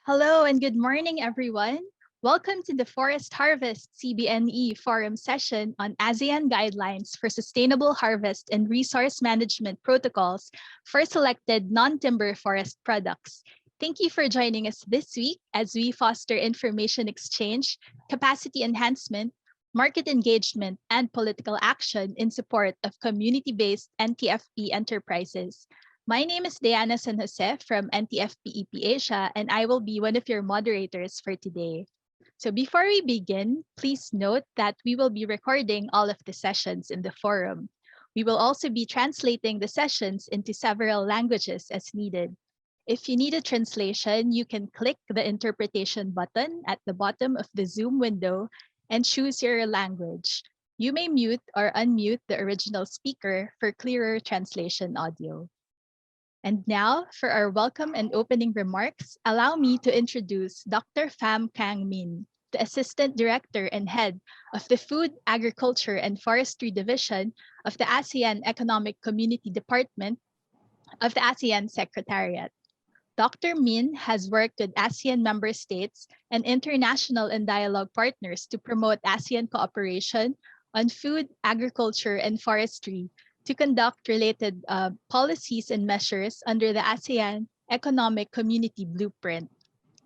Hello and good morning, everyone. Welcome to the Forest Harvest CBNE Forum session on ASEAN Guidelines for Sustainable Harvest and Resource Management Protocols for Selected Non-Timber Forest Products. Thank you for joining us this week as we foster information exchange, capacity enhancement, market engagement, and political action in support of community-based NTFP enterprises. My name is Diana San Jose from NTFP-EP Asia, and I will be one of your moderators for today. So before we begin, please note that we will be recording all of the sessions in the forum. We will also be translating the sessions into several languages as needed. If you need a translation, you can click the interpretation button at the bottom of the Zoom window and choose your language. You may mute or unmute the original speaker for clearer translation audio. And now, for our welcome and opening remarks, allow me to introduce Dr. Pham Kang Min, the Assistant Director and Head of the Food, Agriculture, and Forestry Division of the ASEAN Economic Community Department of the ASEAN Secretariat. Dr. Min has worked with ASEAN member states and international and dialogue partners to promote ASEAN cooperation on food, agriculture, and forestry to conduct related policies and measures under the ASEAN Economic Community Blueprint,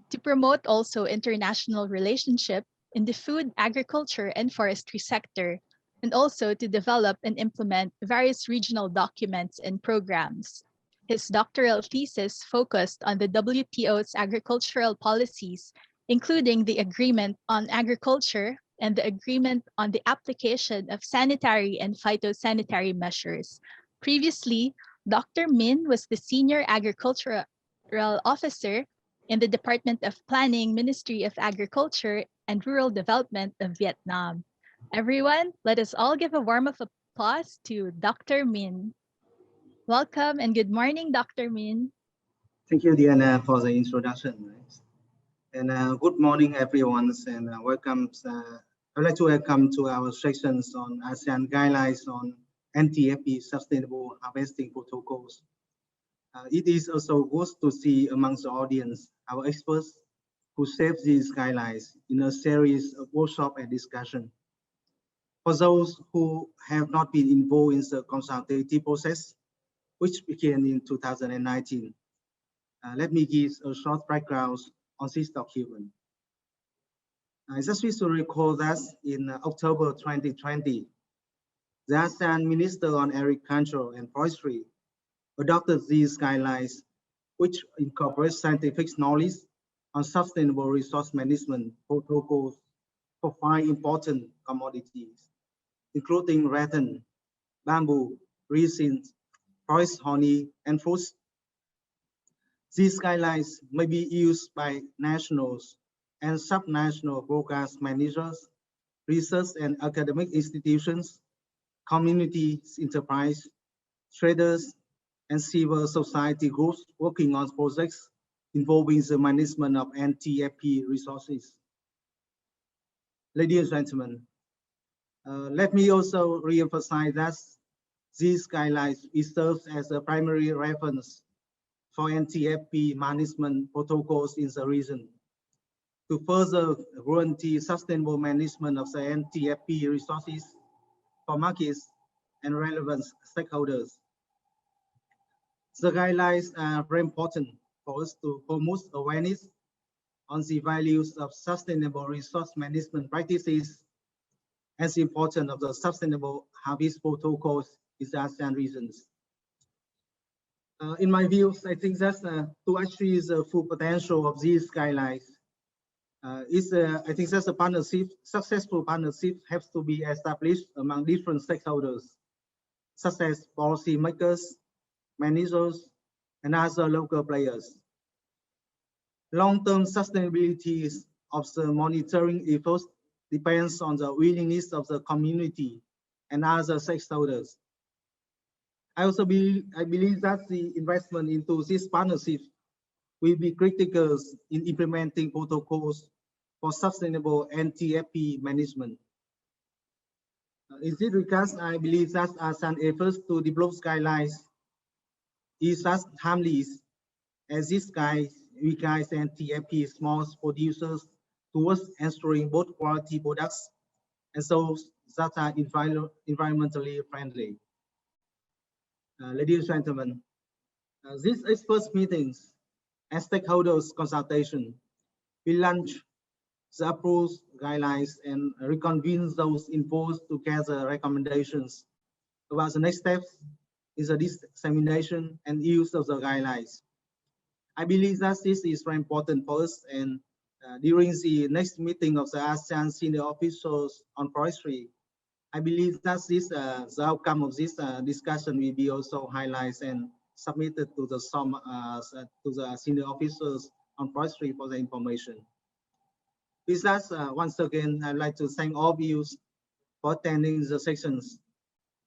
to promote also international relationship in the food, agriculture, and forestry sector, and also to develop and implement various regional documents and programs. His doctoral thesis focused on the WTO's agricultural policies, including the Agreement on Agriculture and the Agreement on the Application of Sanitary and Phytosanitary Measures. Previously, Dr. Min was the Senior Agricultural Officer in the Department of Planning, Ministry of Agriculture and Rural Development of Vietnam. Everyone, let us all give a warm of applause to Dr. Min. Welcome and good morning, Dr. Min. Thank you, Diana, for the introduction. And good morning, everyone, and welcome. I'd like to welcome to our sections on ASEAN guidelines on NTFP sustainable harvesting protocols. It is also good to see amongst the audience our experts who shaped these guidelines in a series of workshops and discussion. For those who have not been involved in the consultative process, which began in 2019, let me give a short background on this document. I just wish to recall that in October 2020, the ASEAN Minister on Agriculture and Forestry adopted these guidelines, which incorporate scientific knowledge on sustainable resource management protocols for 5 important commodities, including resin, bamboo, resin, forest honey, and fruits. These guidelines may be used by nationals and subnational program managers, research and academic institutions, community enterprise, traders, and civil society groups working on projects involving the management of NTFP resources. Ladies and gentlemen, let me also re-emphasize that these guidelines serve as a primary reference for NTFP management protocols in the region to further guarantee sustainable management of the NTFP resources for markets and relevant stakeholders. The guidelines are very important for us to promote awareness on the values of sustainable resource management practices and the importance of the sustainable harvest protocols in the ASEAN regions. In my views, I think that to achieve the full potential of these guidelines, I think that a partnership, successful partnership has to be established among different stakeholders, such as policy makers, managers, and other local players. Long-term sustainability of the monitoring efforts depends on the willingness of the community and other stakeholders. I believe that the investment into this partnership will be critical in implementing protocols for sustainable NTFP management. In this regard, I believe that ASEAN efforts to develop guidelines is as timely as these we guide NTFP small producers towards ensuring both quality products and so that are environmentally friendly. Ladies and gentlemen, these experts meetings and stakeholders consultation will launch the approved guidelines and reconvene those imposed to gather recommendations about the next steps in the dissemination and use of the guidelines. I believe that this is very important for us, and during the next meeting of the ASEAN senior officials on forestry, I believe that this the outcome of this discussion will be also highlighted and submitted to the senior officers on forestry for the information. With that, once again, I'd like to thank all of you for attending the sessions,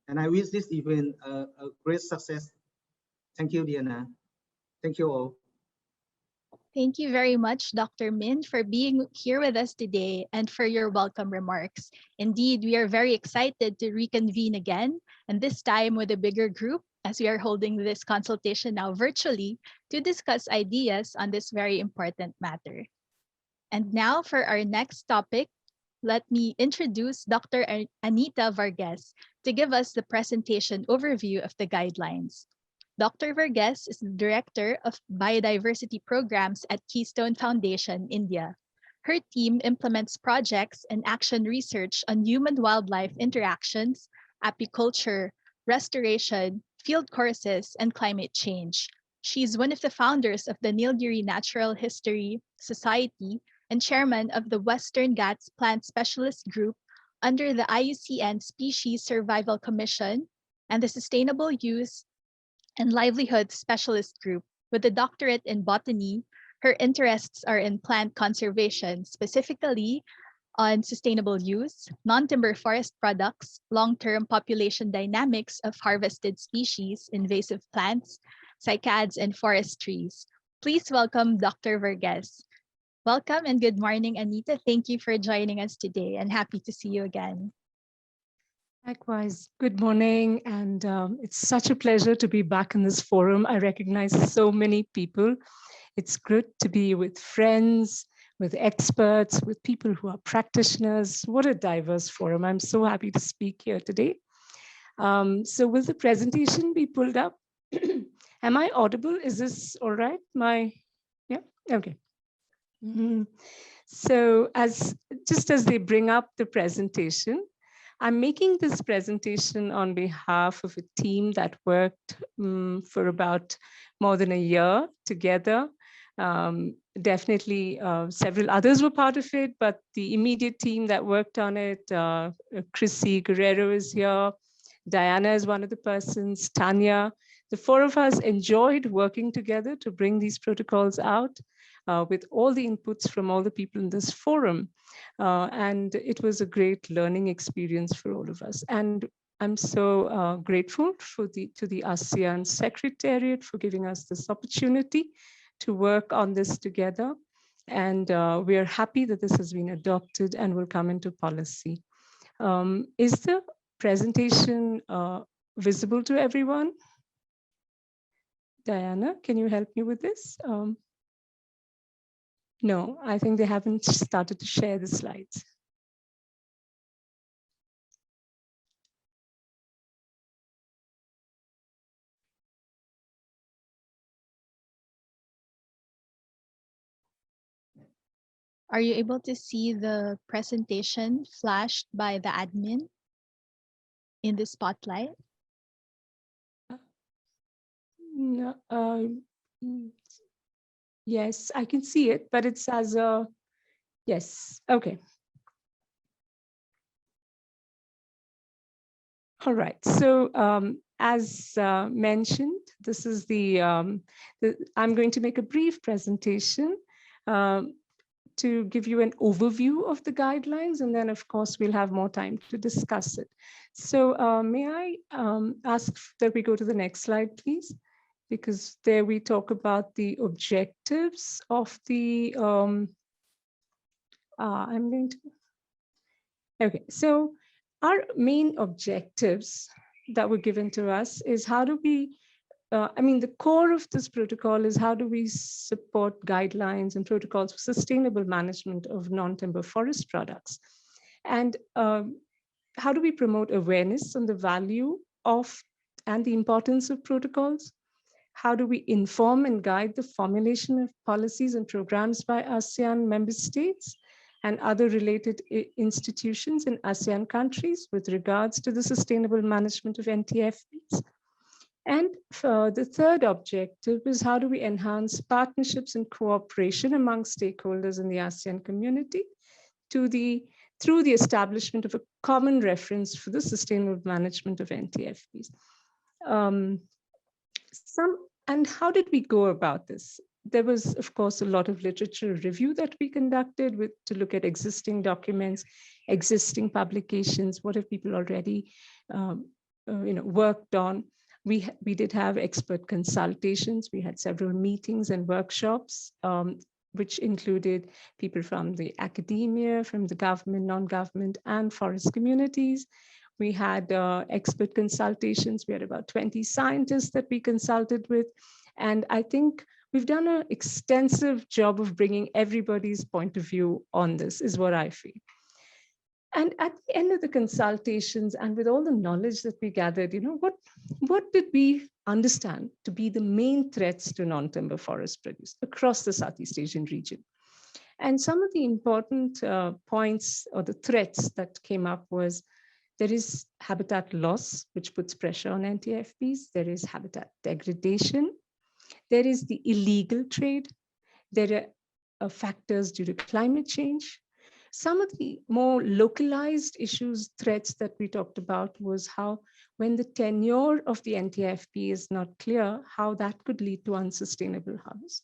and I wish this event a great success. Thank you, Diana. Thank you all. Thank you very much, Dr. Min, for being here with us today and for your welcome remarks. Indeed, we are very excited to reconvene again, and this time with a bigger group, as we are holding this consultation now virtually to discuss ideas on this very important matter. And now for our next topic, let me introduce Dr. Anita Vargas to give us the presentation overview of the guidelines. Dr. Vargas is the Director of Biodiversity Programs at Keystone Foundation, India. Her team implements projects and action research on human-wildlife interactions, apiculture, restoration, field courses, and climate change. She's one of the founders of the Nilgiri Natural History Society and chairman of the Western Ghats Plant Specialist Group under the IUCN Species Survival Commission and the Sustainable Use and Livelihood Specialist Group. With a doctorate in botany, her interests are in plant conservation, specifically on sustainable use, non-timber forest products, long-term population dynamics of harvested species, invasive plants, cycads, and forest trees. Please welcome Dr. Vargas. Welcome and good morning, Anita. Thank you for joining us today and happy to see you again. Likewise, good morning, and it's such a pleasure to be back in this forum. I recognize so many people. It's good to be with friends, with experts, with people who are practitioners. What a diverse forum. I'm so happy to speak here today. So will the presentation be pulled up? Am I audible? Is this all right? Yeah, okay. So just as they bring up the presentation, I'm making this presentation on behalf of a team that worked for about more than a year together. Definitely several others were part of it, but the immediate team that worked on it, Chrissy Guerrero is here, Diana is one of the persons, Tanya. The four of us enjoyed working together to bring these protocols out with all the inputs from all the people in this forum. And it was a great learning experience for all of us. And I'm so grateful to the ASEAN Secretariat for giving us this opportunity to work on this together. And we are happy that this has been adopted and will come into policy. Is the presentation visible to everyone? Diana, can you help me with this? No, I think they haven't started to share the slides. Are you able to see the presentation flashed by the admin in the spotlight? No, yes, I can see it, but it's as a, yes, okay. All right, so as mentioned, this is I'm going to make a brief presentation to give you an overview of the guidelines, and then of course we'll have more time to discuss it. So may I ask that we go to the next slide, please? Because there we talk about the objectives of the, I'm going to, okay, so our main objectives that were given to us is how do we the core of this protocol is how do we support guidelines and protocols for sustainable management of non-timber forest products? And how do we promote awareness on the value of and the importance of protocols? How do we inform and guide the formulation of policies and programs by ASEAN member states and other related institutions in ASEAN countries with regards to the sustainable management of NTFPs? And the third objective is how do we enhance partnerships and cooperation among stakeholders in the ASEAN community through the establishment of a common reference for the sustainable management of NTFPs. And how did we go about this? There was, of course, a lot of literature review that we conducted to look at existing documents, existing publications, what have people already worked on. We did have expert consultations. We had several meetings and workshops, which included people from the academia, from the government, non-government, and forest communities. We had expert consultations. We had about 20 scientists that we consulted with. And I think we've done an extensive job of bringing everybody's point of view on this, is what I feel. And at the end of the consultations, and with all the knowledge that we gathered, what did we understand to be the main threats to non-timber forest produce across the Southeast Asian region? And some of the important points or the threats that came up was there is habitat loss, which puts pressure on NTFPs. There is habitat degradation. There is the illegal trade. There are factors due to climate change. Some of the more localized issues, threats that we talked about was how when the tenure of the NTFP is not clear, how that could lead to unsustainable harvest.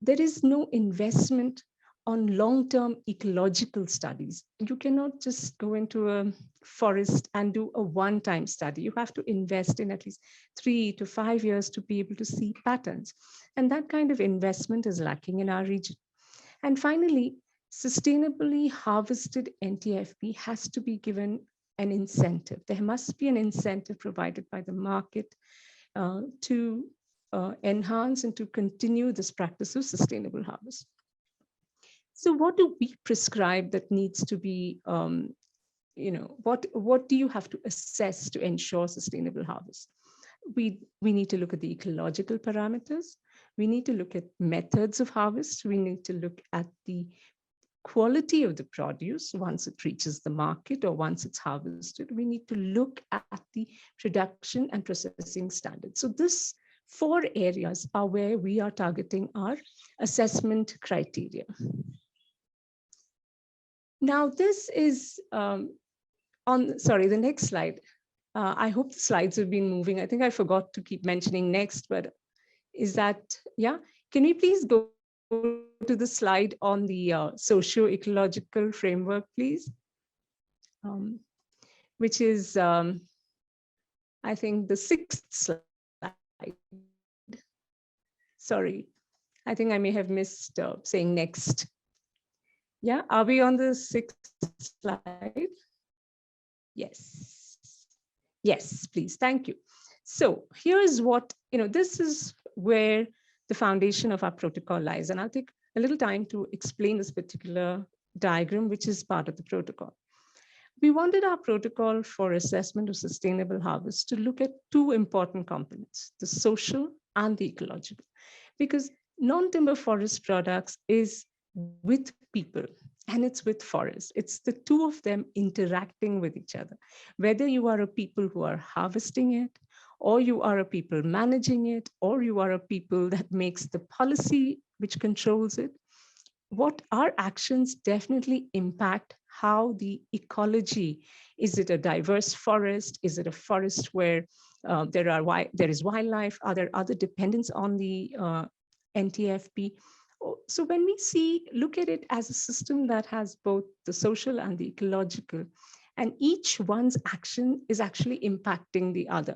There is no investment on long-term ecological studies. You cannot just go into a forest and do a one-time study. You have to invest in at least 3 to 5 years to be able to see patterns. And that kind of investment is lacking in our region. And finally, sustainably harvested NTFP has to be given an incentive. There must be an incentive provided by the market to enhance and to continue this practice of sustainable harvest. So what do we prescribe that needs to be, what do you have to assess to ensure sustainable harvest? We need to look at the ecological parameters. We need to look at methods of harvest. We need to look at the quality of the produce once it reaches the market or once it's harvested. We need to look at the production and processing standards. So these 4 areas are where we are targeting our assessment criteria. Now this is the next slide. I hope the slides have been moving. I think I forgot to keep mentioning next, but is that, yeah? Can we please go to the slide on the Socio Ecological framework, please? Which is, I think, the 6th slide. Sorry, I think I may have missed saying next. Yeah, are we on the 6th slide? Yes. Yes, please, thank you. So here's what, this is where the foundation of our protocol lies. And I'll take a little time to explain this particular diagram, which is part of the protocol. We wanted our protocol for assessment of sustainable harvest to look at 2 important components, the social and the ecological, because non-timber forest products is with people and it's with forests. It's the 2 of them interacting with each other. Whether you are a people who are harvesting it, or you are a people managing it, or you are a people that makes the policy which controls it, what our actions definitely impact how the ecology. Is it a diverse forest? Is it a forest where there is wildlife? Are there other dependents on the NTFP? So when we look at it as a system that has both the social and the ecological, and each one's action is actually impacting the other.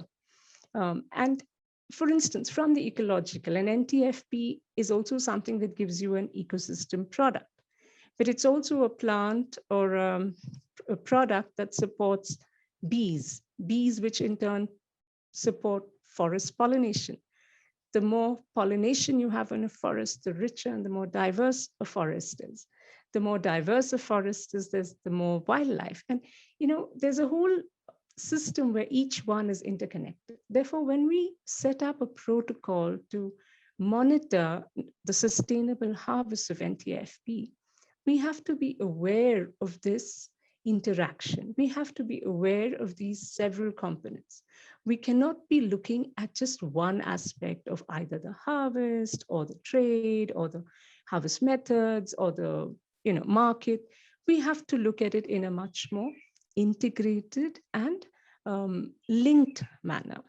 And for instance, from the ecological, an NTFP is also something that gives you an ecosystem product, but it's also a plant or a product that supports bees which in turn support forest pollination. The more pollination you have in a forest, the richer and the more diverse a forest is. The more diverse a forest is, there's the more wildlife. And, there's a whole system where each one is interconnected. Therefore, when we set up a protocol to monitor the sustainable harvest of NTFP, we have to be aware of this interaction. We have to be aware of these several components. We cannot be looking at just one aspect of either the harvest or the trade or the harvest methods or the market. We have to look at it in a much more integrated and linked manner.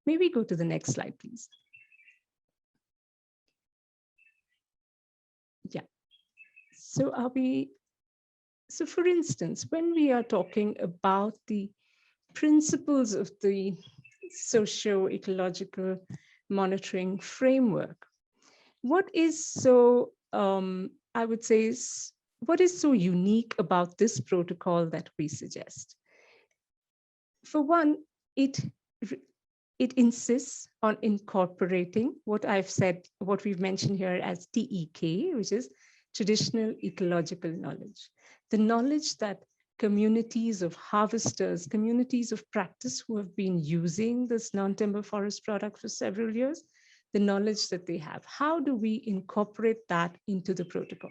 Maybe go to the next slide, please. Yeah. So for instance, when we are talking about the principles of the Socio Ecological monitoring framework, what is so, I would say, what is so unique about this protocol that we suggest? For one, it insists on incorporating what I've said, what we've mentioned here as TEK, which is traditional ecological knowledge. The knowledge that communities of harvesters, communities of practice who have been using this non-timber forest product for several years, the knowledge that they have. How do we incorporate that into the protocol?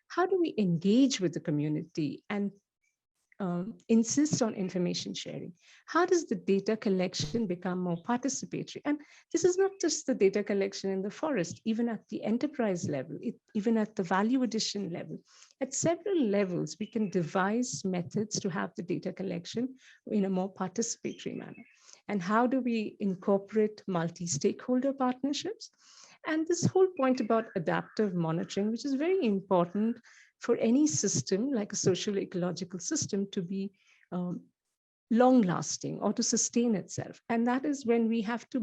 How do we engage with the community and insist on information sharing? How does the data collection become more participatory? And this is not just the data collection in the forest, even at the enterprise level, even at the value addition level. At several levels, we can devise methods to have the data collection in a more participatory manner. And how do we incorporate multi-stakeholder partnerships? And this whole point about adaptive monitoring, which is very important for any system like a social ecological system to be long-lasting or to sustain itself. And that is when we have to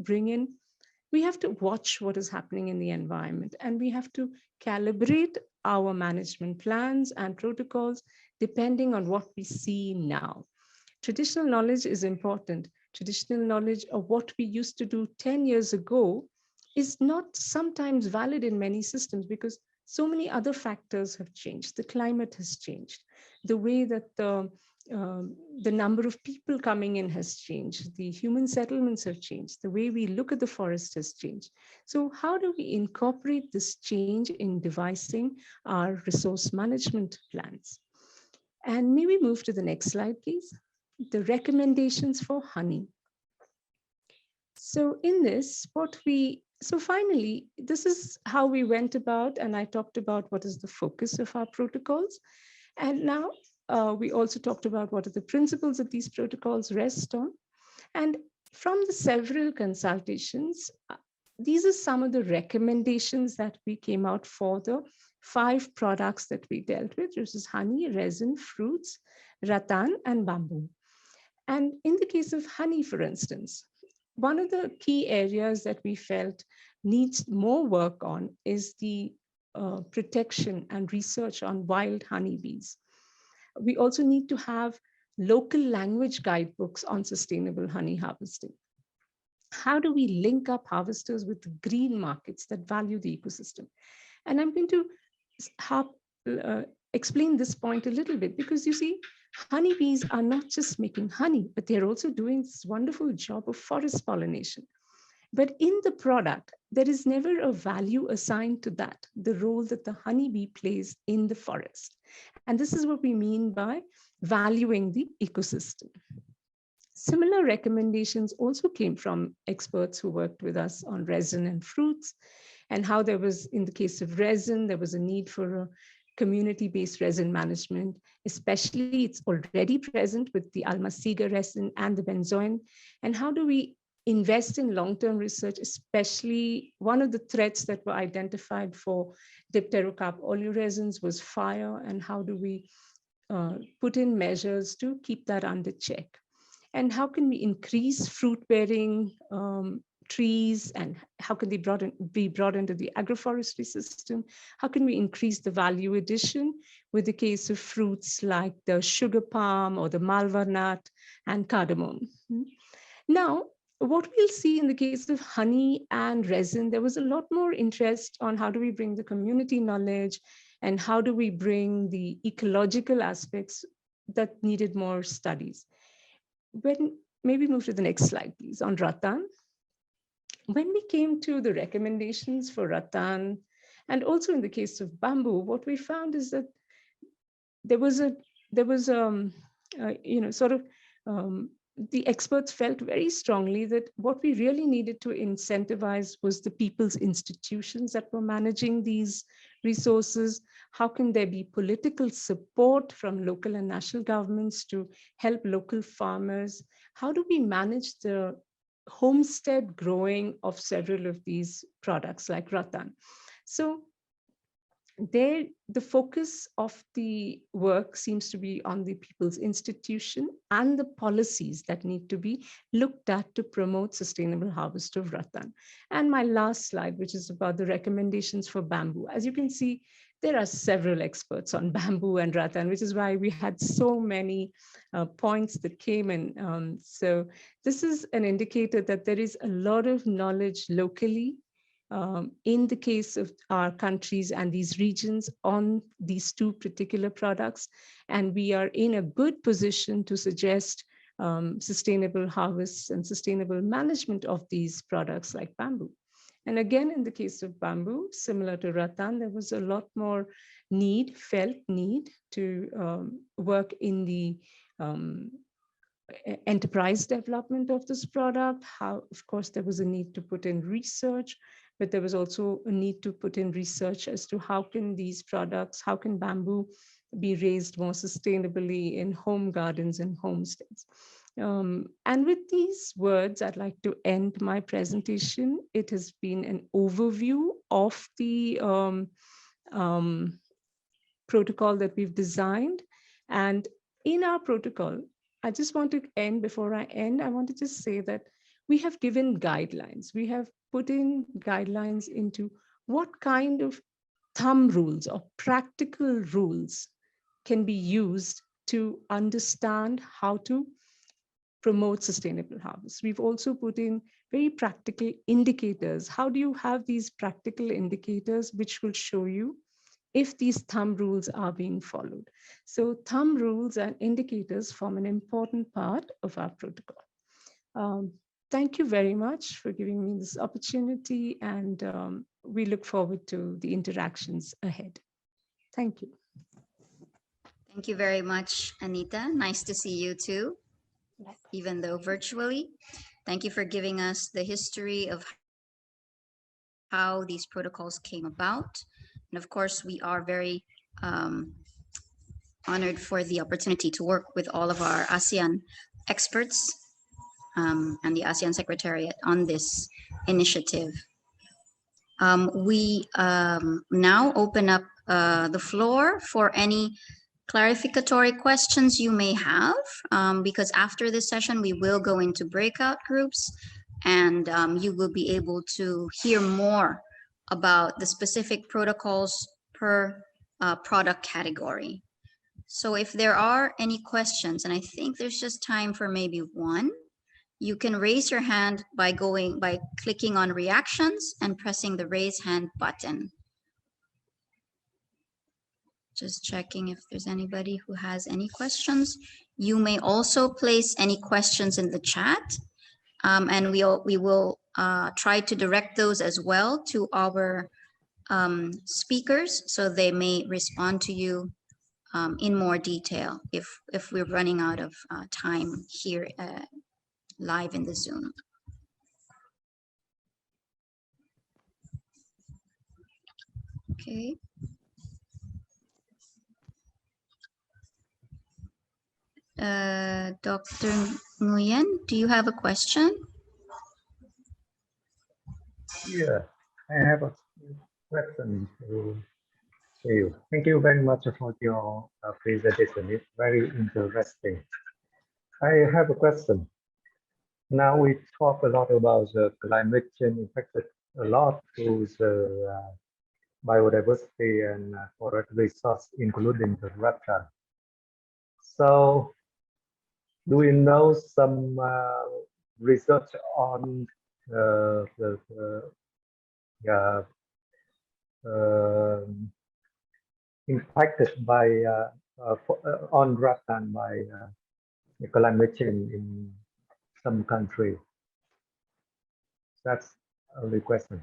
we have to watch what is happening in the environment, and we have to calibrate our management plans and protocols depending on what we see now. Traditional knowledge is important. Traditional knowledge of what we used to do 10 years ago is not sometimes valid in many systems because so many other factors have changed. The climate has changed. The way that the number of people coming in has changed. The human settlements have changed. The way we look at the forest has changed. So how do we incorporate this change in devising our resource management plans? And may we move to the next slide, please? The recommendations for honey. So in this, so finally, this is how we went about, and I talked about what is the focus of our protocols. And now we also talked about what are the principles that these protocols rest on. And from the several consultations, these are some of the recommendations that we came out for the 5 products that we dealt with, which is honey, resin, fruits, rattan, and bamboo. And in the case of honey, for instance, one of the key areas that we felt needs more work on is the protection and research on wild honeybees. We also need to have local language guidebooks on sustainable honey harvesting. How do we link up harvesters with the green markets that value the ecosystem? And I'm going to explain this point a little bit because you see, honeybees are not just making honey, but they're also doing this wonderful job of forest pollination. But in the product, there is never a value assigned to that, the role that the honeybee plays in the forest. And this is what we mean by valuing the ecosystem. Similar recommendations also came from experts who worked with us on resin and fruits, and how there was, in the case of resin, there was a need for a community-based resin management, especially it's already present with the Almasiga resin and the benzoin. And how do we invest in long-term research, especially one of the threats that were identified for dipterocarp oleoresins was fire, and how do we put in measures to keep that under check? And how can we increase fruit-bearing trees, and how can they be brought into the agroforestry system? How can we increase the value addition with the case of fruits like the sugar palm or the malva nut and cardamom? Now, what we'll see in the case of honey and resin, there was a lot more interest on how do we bring the community knowledge and how do we bring the ecological aspects that needed more studies. When, maybe move to the next slide, please, on rattan. When we came to the recommendations for rattan, and also in the case of bamboo, what we found is that there was the experts felt very strongly that what we really needed to incentivize was the people's institutions that were managing these resources. How can there be political support from local and national governments to help local farmers? How do we manage the homestead growing of several of these products like rattan? So there, the focus of the work seems to be on the people's institution and the policies that need to be looked at to promote sustainable harvest of rattan. And my last slide, which is about the recommendations for bamboo. As you can see, there are several experts on bamboo and rattan, which is why we had so many points that came in. So this is an indicator that there is a lot of knowledge locally in the case of our countries and these regions on these two particular products. And we are in a good position to suggest sustainable harvests and sustainable management of these products like bamboo. And again, in the case of bamboo, similar to rattan, there was a lot more felt need to work in the enterprise development of this product. How, of course, there was a need to put in research, but there was also a need to put in research as to how can these products, how can bamboo be raised more sustainably in home gardens and homesteads. And with these words, I'd like to end my presentation. It has been an overview of the protocol that we've designed. And in our protocol, I just want to end, before I end, I want to just say that we have given guidelines. We have put in guidelines into what kind of thumb rules or practical rules can be used to understand how to promote sustainable harvest. We've also put in very practical indicators. How do you have these practical indicators which will show you if these thumb rules are being followed? So thumb rules and indicators form an important part of our protocol. Thank you very much for giving me this opportunity, and we look forward to the interactions ahead. Thank you. Thank you very much, Anita. Nice to see you too, even though virtually. Thank you for giving us the history of how these protocols came about. And of course, we are very honored for the opportunity to work with all of our ASEAN experts and the ASEAN Secretariat on this initiative. We now open up the floor for any clarificatory questions you may have, because after this session, we will go into breakout groups, and you will be able to hear more about the specific protocols per product category. So if there are any questions, and I think there's just time for maybe one, you can raise your hand by clicking on reactions and pressing the raise hand button. Just checking if there's anybody who has any questions. You may also place any questions in the chat, and we will try to direct those as well to our speakers, so they may respond to you in more detail if we're running out of time here live in the Zoom. Okay. Dr. Nguyen, do you have a question? Yeah, I have a question to you. Thank you very much for your presentation. It's very interesting. I have a question. Now we talk a lot about the climate change affected a lot to the biodiversity and forest resource, including the reptile. So do we know some research on impacted by on rattan by climate change in some country? That's only question.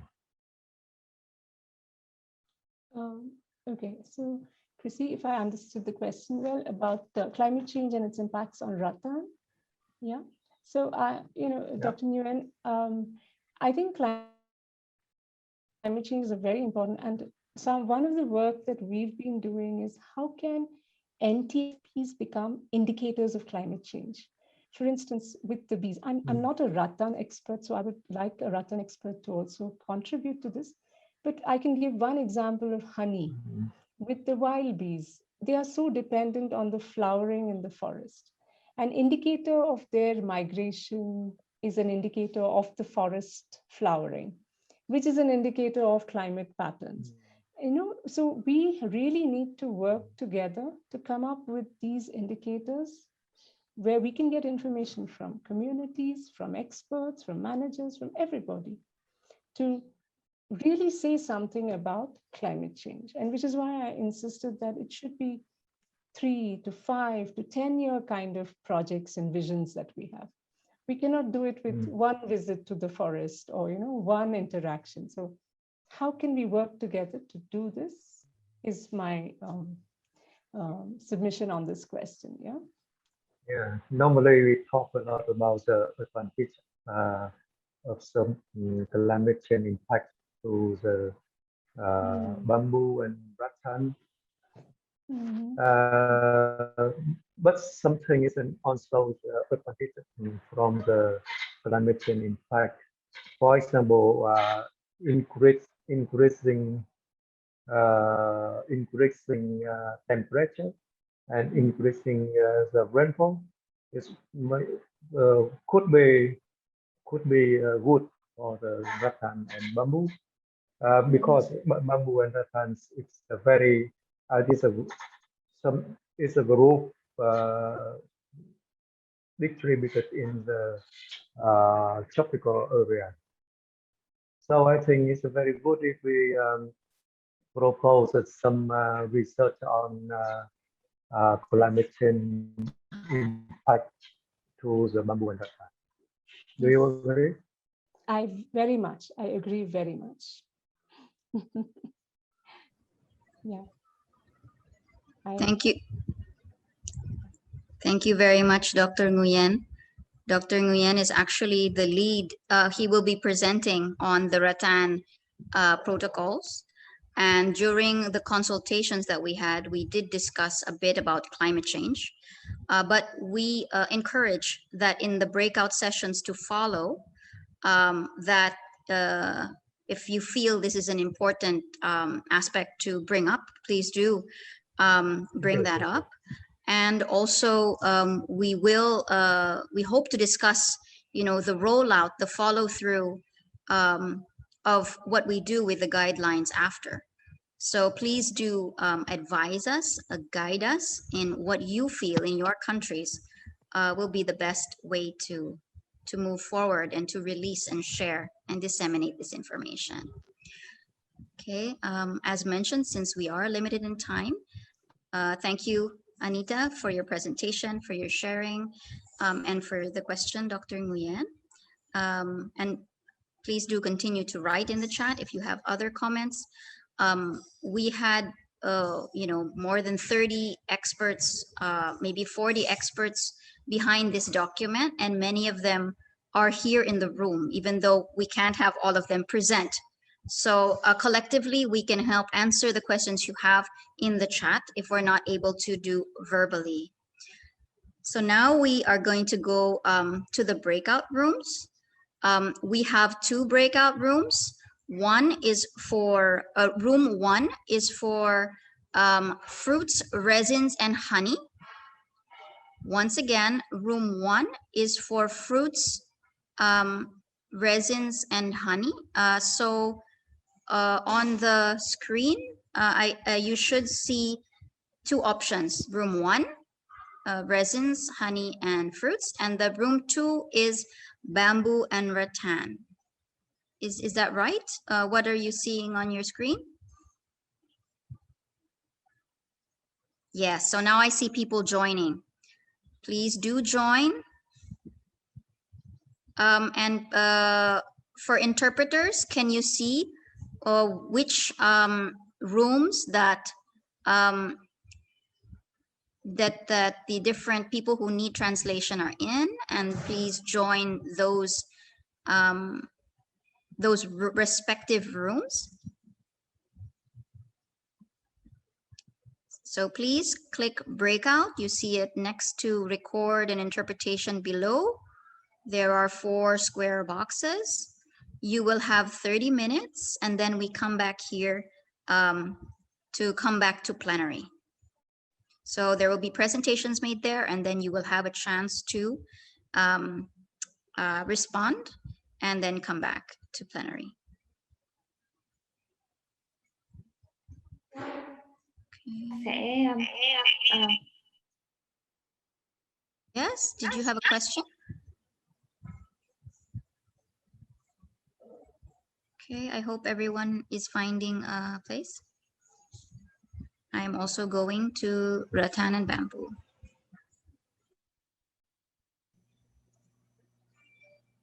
Okay, so Chrissy, if I understood the question well about climate change and its impacts on rattan, yeah. So Dr. Nguyen, I think climate change is a very important, and one of the work that we've been doing is how can NTFPs become indicators of climate change? For instance, with the bees, I'm not a rattan expert, so I would like a rattan expert to also contribute to this. But I can give one example of honey. With the wild bees, they are so dependent on the flowering in the forest. An indicator of their migration is an indicator of the forest flowering, which is an indicator of climate patterns. So we really need to work together to come up with these indicators where we can get information from communities, from experts, from managers, from everybody to really say something about climate change. And which is why I insisted that it should be 3 to 5 to 10-year kind of projects and visions that we have. We cannot do it with one visit to the forest or one interaction. So how can we work together to do this is my submission on this question. Yeah, normally we talk a lot about the advantage of some climate change impact to the bamboo and rattan. But something is also advantage from the climate change impact. For example, increasing temperature and increasing the rainfall could be good for the rattan and bamboo because bamboo and rattan it's a very it's a group distributed in the tropical area. So I think it's very good if we propose some research on climate change impact to the bamboo and rattan. Do you agree? I agree very much. Yeah. Thank you. Thank you very much, Dr. Nguyen. Dr. Nguyen is actually the lead. He will be presenting on the rattan protocols. And during the consultations that we had, we did discuss a bit about climate change. But we encourage that in the breakout sessions to follow, that if you feel this is an important aspect to bring up, please do bring that up. And also we hope to discuss, the rollout, the follow through of what we do with the guidelines after. So please do advise us, guide us in what you feel in your countries will be the best way to move forward and to release and share and disseminate this information. Okay, as mentioned, since we are limited in time, thank you, Anita, for your presentation, for your sharing, and for the question, Dr. Nguyen. And please do continue to write in the chat if you have other comments. We had, more than 30 experts, maybe 40 experts behind this document, and many of them are here in the room, even though we can't have all of them present. So collectively, we can help answer the questions you have in the chat if we're not able to do verbally. So now we are going to go to the breakout rooms. We have 2 breakout rooms. One is for, room 1 is for fruits, resins, and honey. Once again, room 1 is for fruits, resins, and honey. So on the screen, you should see 2 options. Room 1, resins, honey, and fruits. And the room 2 is bamboo, and rattan. Is that right? What are you seeing on your screen? Yes, so now I see people joining. Please do join. For interpreters, can you see which rooms that the different people who need translation are in? And please join those respective rooms. So please click breakout. You see it next to record and interpretation below. There are 4 square boxes. You will have 30 minutes, and then we come back here to come back to plenary. So there will be presentations made there, and then you will have a chance to respond and then come back to plenary. Yes, did you have a question? Okay, I hope everyone is finding a place. I am also going to rattan and bamboo.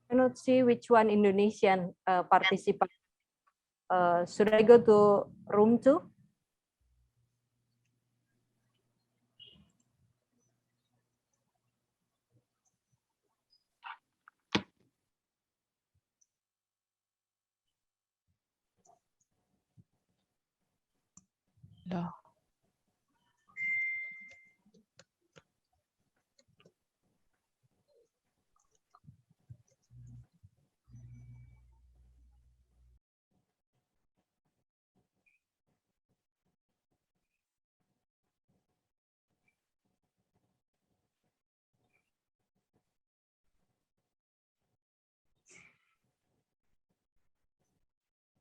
I cannot see which one Indonesian participant. Should I go to room 2? No.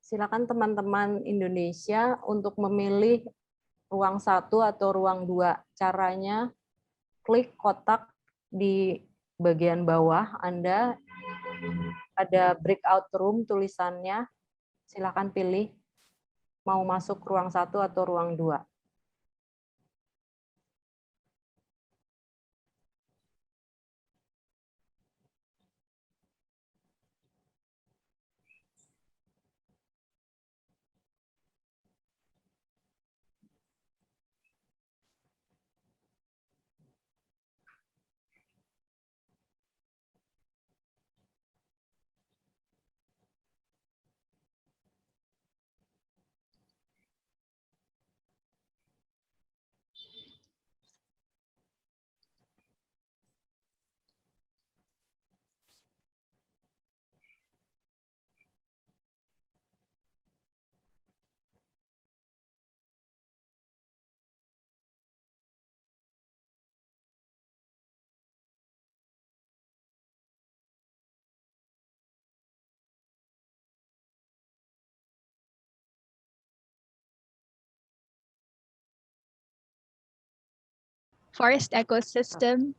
Silakan teman-teman Indonesia untuk memilih ruang 1 atau ruang 2. Caranya klik kotak di bagian bawah Anda, ada breakout room tulisannya. Silakan pilih mau masuk ruang 1 atau ruang 2. Forest ecosystem,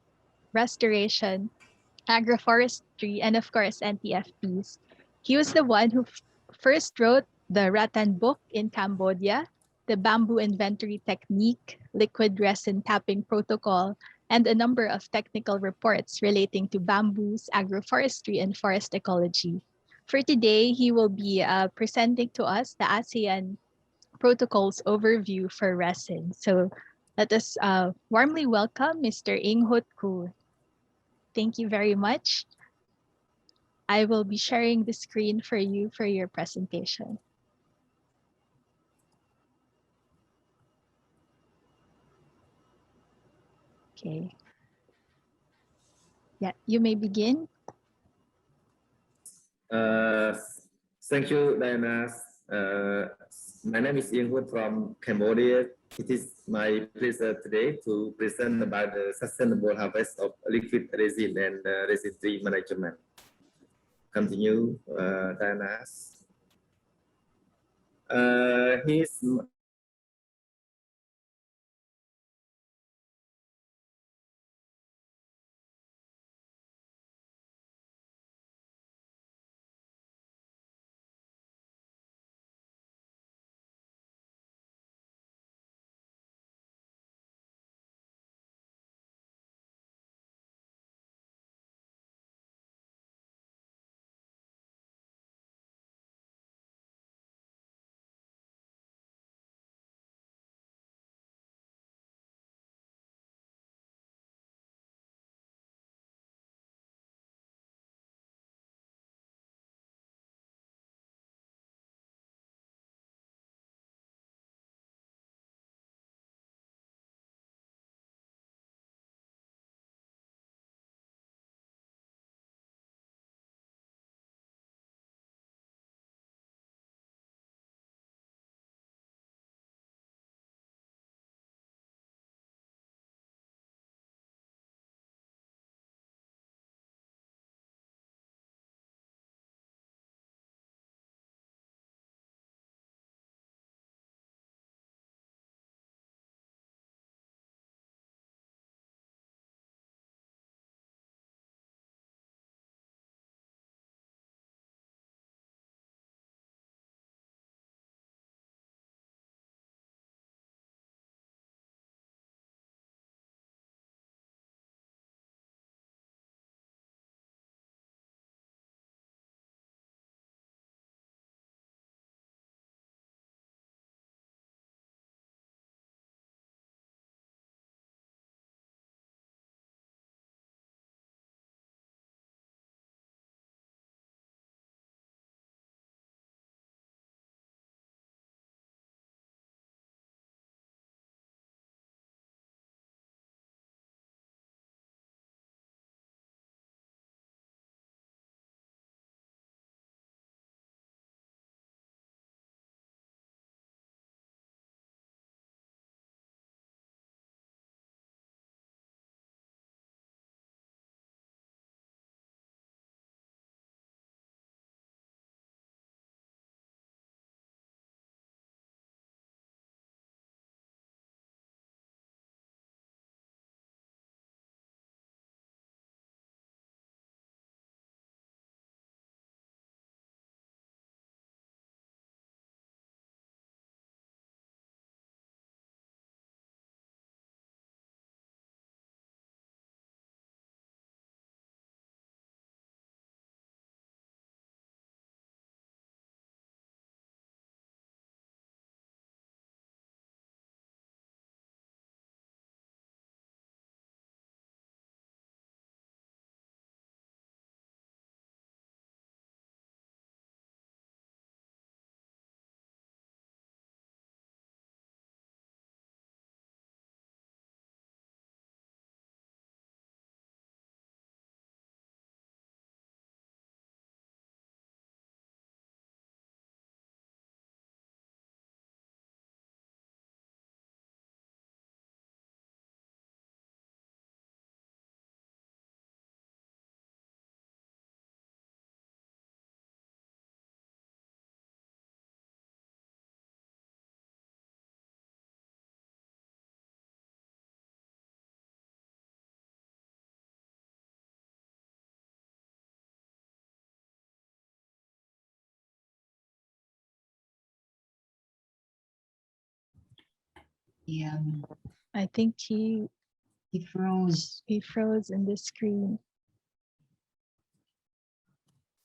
restoration, agroforestry, and of course, NTFPs. He was the one who first wrote the rattan book in Cambodia, the bamboo inventory technique, liquid resin tapping protocol, and a number of technical reports relating to bamboos, agroforestry, and forest ecology. For today, he will be presenting to us the ASEAN protocols overview for resin. So let us warmly welcome Mr. Inghut Koo. Thank you very much. I will be sharing the screen for you for your presentation. Okay. Yeah, you may begin. Thank you, Diana. My name is Inghut from Cambodia. It is my pleasure today to present about the sustainable harvest of liquid resin and resin tree management. Continue, Diana. Here's Yeah, I think he froze. froze in the screen.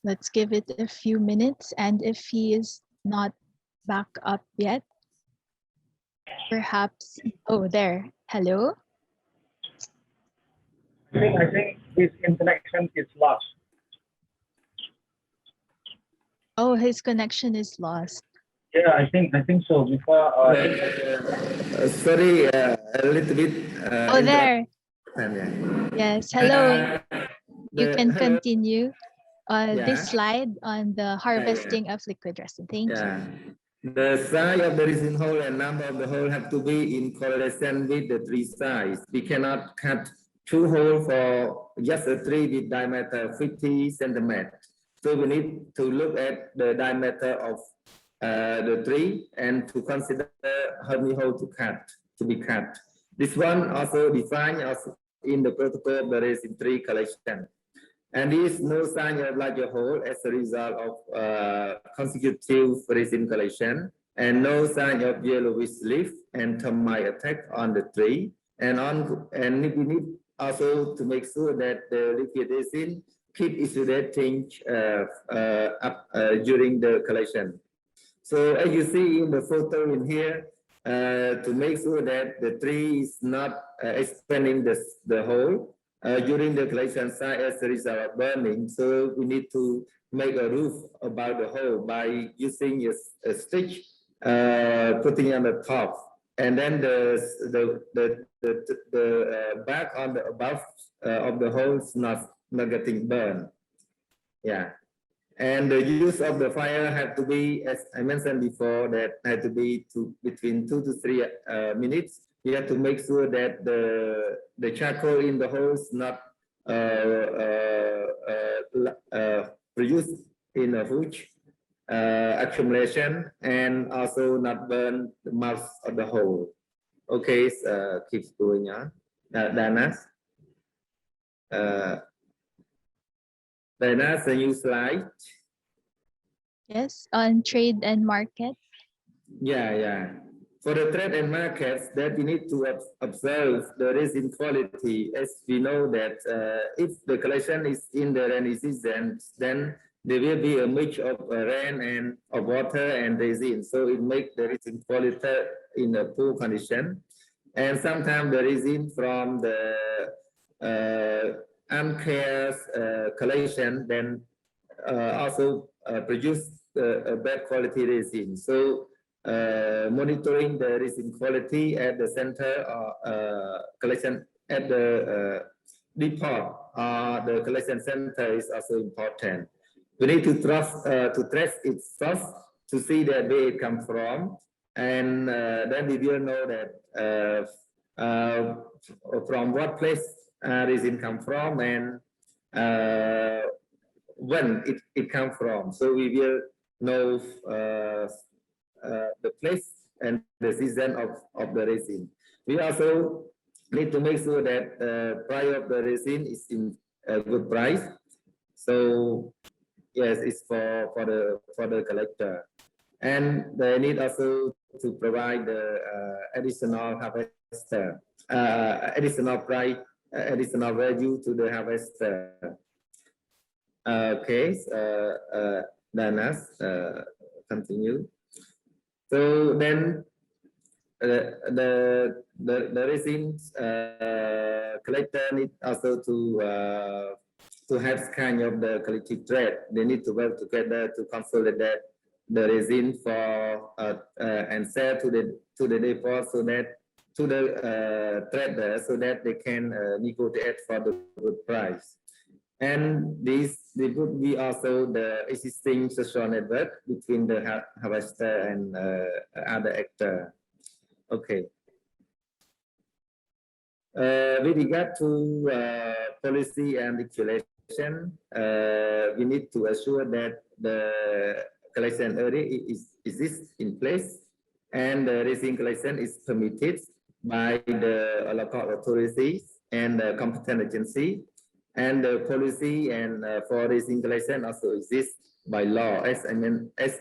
Let's give it a few minutes, and if he is not back up yet, perhaps, oh, there, hello? I think his connection is lost. Oh, his connection is lost. Yeah, I think so. Before sorry, a little bit. Oh, there. Yeah. Yes, hello. You can hello. continue Yeah. this slide on the harvesting of liquid resin. Thank you. The size of the resin hole and number of the hole have to be in correlation with the tree size. We cannot cut 2 holes for just a tree with diameter 50 centimeters. So we need to look at the diameter of the tree and to consider how many holes to be cut. This one also defined also in the protocol of the resin tree collection. And there is no sign of larger hole as a result of consecutive resin collection, and no sign of yellowish leaf and termite attack on the tree. And we need also to make sure that the liquid resin keep isolating during the collection. So as you see in the photo in here, to make sure that the tree is not expanding the hole during the collection site as a result of burning. So we need to make a roof about the hole by using a stitch, putting it on the top, and then the back on the above of the hole is not getting burned. Yeah. And the use of the fire had to be, as I mentioned before, that had to be between 2 to 3 minutes. You have to make sure that the charcoal in the hole is not produced in a huge accumulation, and also not burn the mouth of the hole. Okay, keep going on. Dana. Dana, a new slide. Yes, on trade and market. Yeah. For the trade and markets, that we need to observe the resin quality, as we know that if the collection is in the rainy season, then there will be a mix of rain and of water and resin. So it makes the resin quality in a poor condition. And sometimes the resin from the uncared collection then also produce a bad quality resin. So monitoring the resin quality at the center collection at the depot the collection center is also important. We need to trace its source to see that where it comes from, and then we will know that from what place resin come from and when it comes from. So we will know the place and the season of the resin. We also need to make sure that the price of the resin is in a good price. So yes, it's for the collector, and they need also to provide the additional harvester, additional price, additional value to the harvester. Okay, Danas, continue. So then the resin collector need also to have kind of the collective trade. They need to work together to consolidate the resin for and sell to the depot, so that to the trader, so that they can negotiate for the good price. And this would be also the existing social network between the harvester and other actor. Okay. With regard to policy and regulation, we need to assure that the collection area is in place, and the resin collection is permitted by the local authorities and the competent agency. And the policy and for resin collection also exists by law. As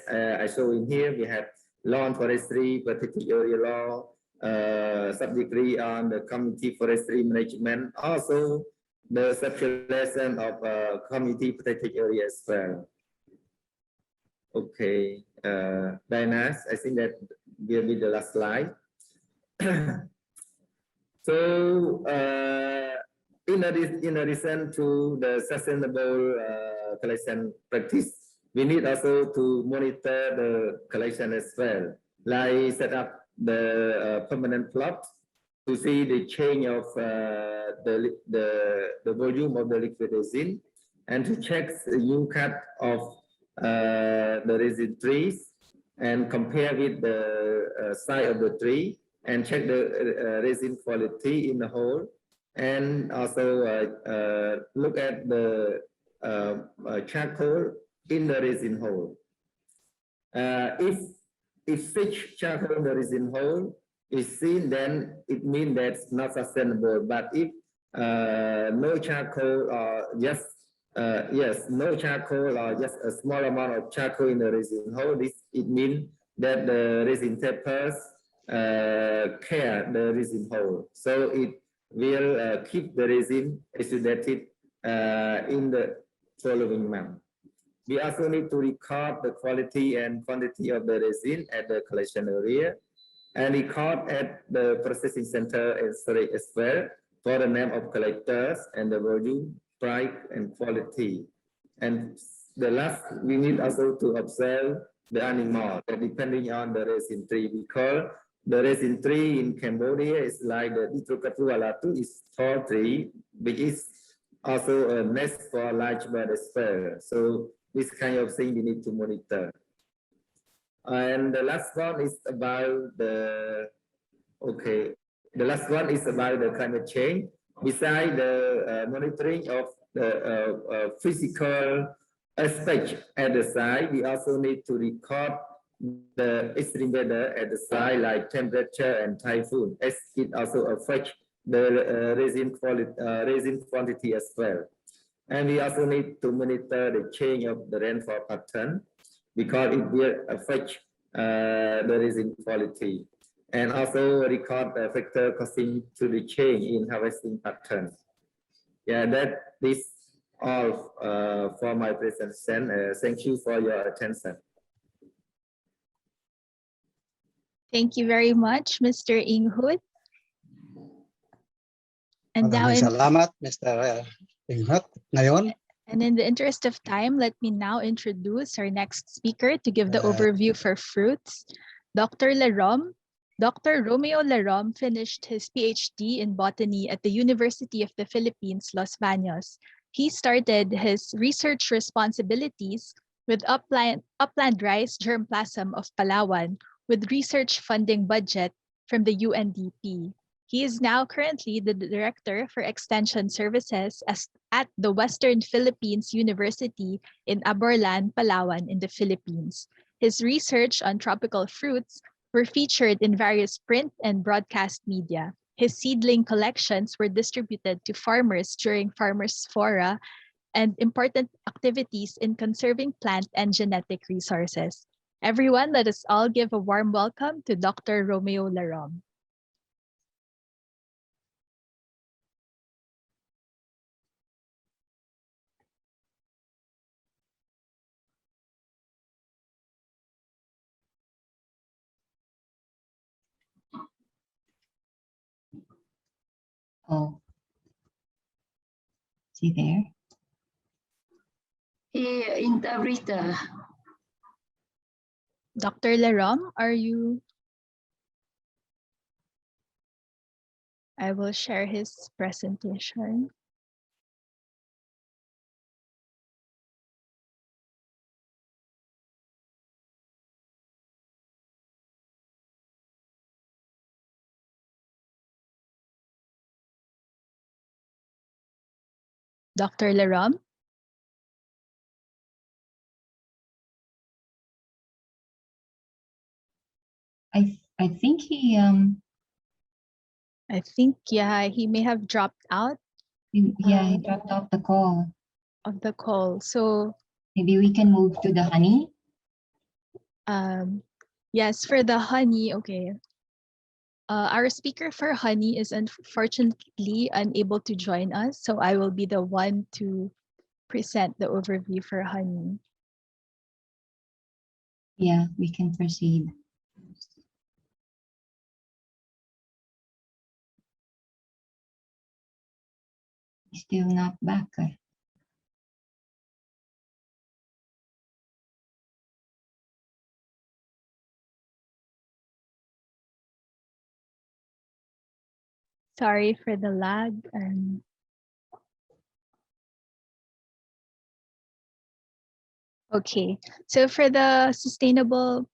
I show in here, we have law on forestry, protected area law, sub-degree on the community forestry management, also the specialization of community protected area as well. Okay, Diana, I think that will be the last slide. So, in addition to the sustainable collection practice, we need also to monitor the collection as well, like set up the permanent plot to see the change of the volume of the liquid resin, and to check the new cut of the resin trees and compare with the size of the tree, and check the resin quality in the whole, and also look at the charcoal in the resin hole. If such charcoal in the resin hole is seen, then it means that's not sustainable. But if no charcoal or just no charcoal or just a small amount of charcoal in the resin hole, it means that the resin tapers care the resin hole, so it will keep the resin exudated in the following month. We also need to record the quality and quantity of the resin at the collection area, and record at the processing center as well for the name of collectors and the volume, price, and quality. And the last, we need also to observe the animal depending on the resin tree, because the resin tree in Cambodia is like the Nitrocatu alatu is tall tree, which is also a nest for large bird as well. So this kind of thing we need to monitor. And the last one is about the climate change. Besides the monitoring of the physical aspect at the site, we also need to record the extreme weather at the site, like temperature and typhoon, as it also affects the resin quantity as well. And we also need to monitor the change of the rainfall pattern, because it will affect the resin quality, and also record the factor causing to the change in harvesting pattern. Yeah, that is all for my presentation. Thank you for your attention. Thank you very much, Mr. Inghut. And now, Salamat, Mr. Inghut. Ngayon, and in the interest of time, let me now introduce our next speaker to give the overview for fruits, Dr. Larom. Dr. Romeo Larom finished his PhD in botany at the University of the Philippines, Los Baños. He started his research responsibilities with upland rice germplasm of Palawan, with research funding budget from the UNDP. He is now currently the Director for Extension Services at the Western Philippines University in Aborlan, Palawan in the Philippines. His research on tropical fruits were featured in various print and broadcast media. His seedling collections were distributed to farmers during Farmers' Fora and important activities in conserving plant and genetic resources. Everyone, let us all give a warm welcome to Dr. Romeo Larom. Oh. Is he there? Interpreter. Dr. Larom, are you? I will share his presentation. Dr. Larom? I think he I think, yeah, he may have dropped out. Yeah, he dropped off the call. Of the call. So maybe we can move to the honey. Yes, for the honey, okay. Our speaker for honey is unfortunately unable to join us, so I will be the one to present the overview for honey. Yeah, we can proceed. Still not back. Sorry for the lag. Okay, so for the sustainable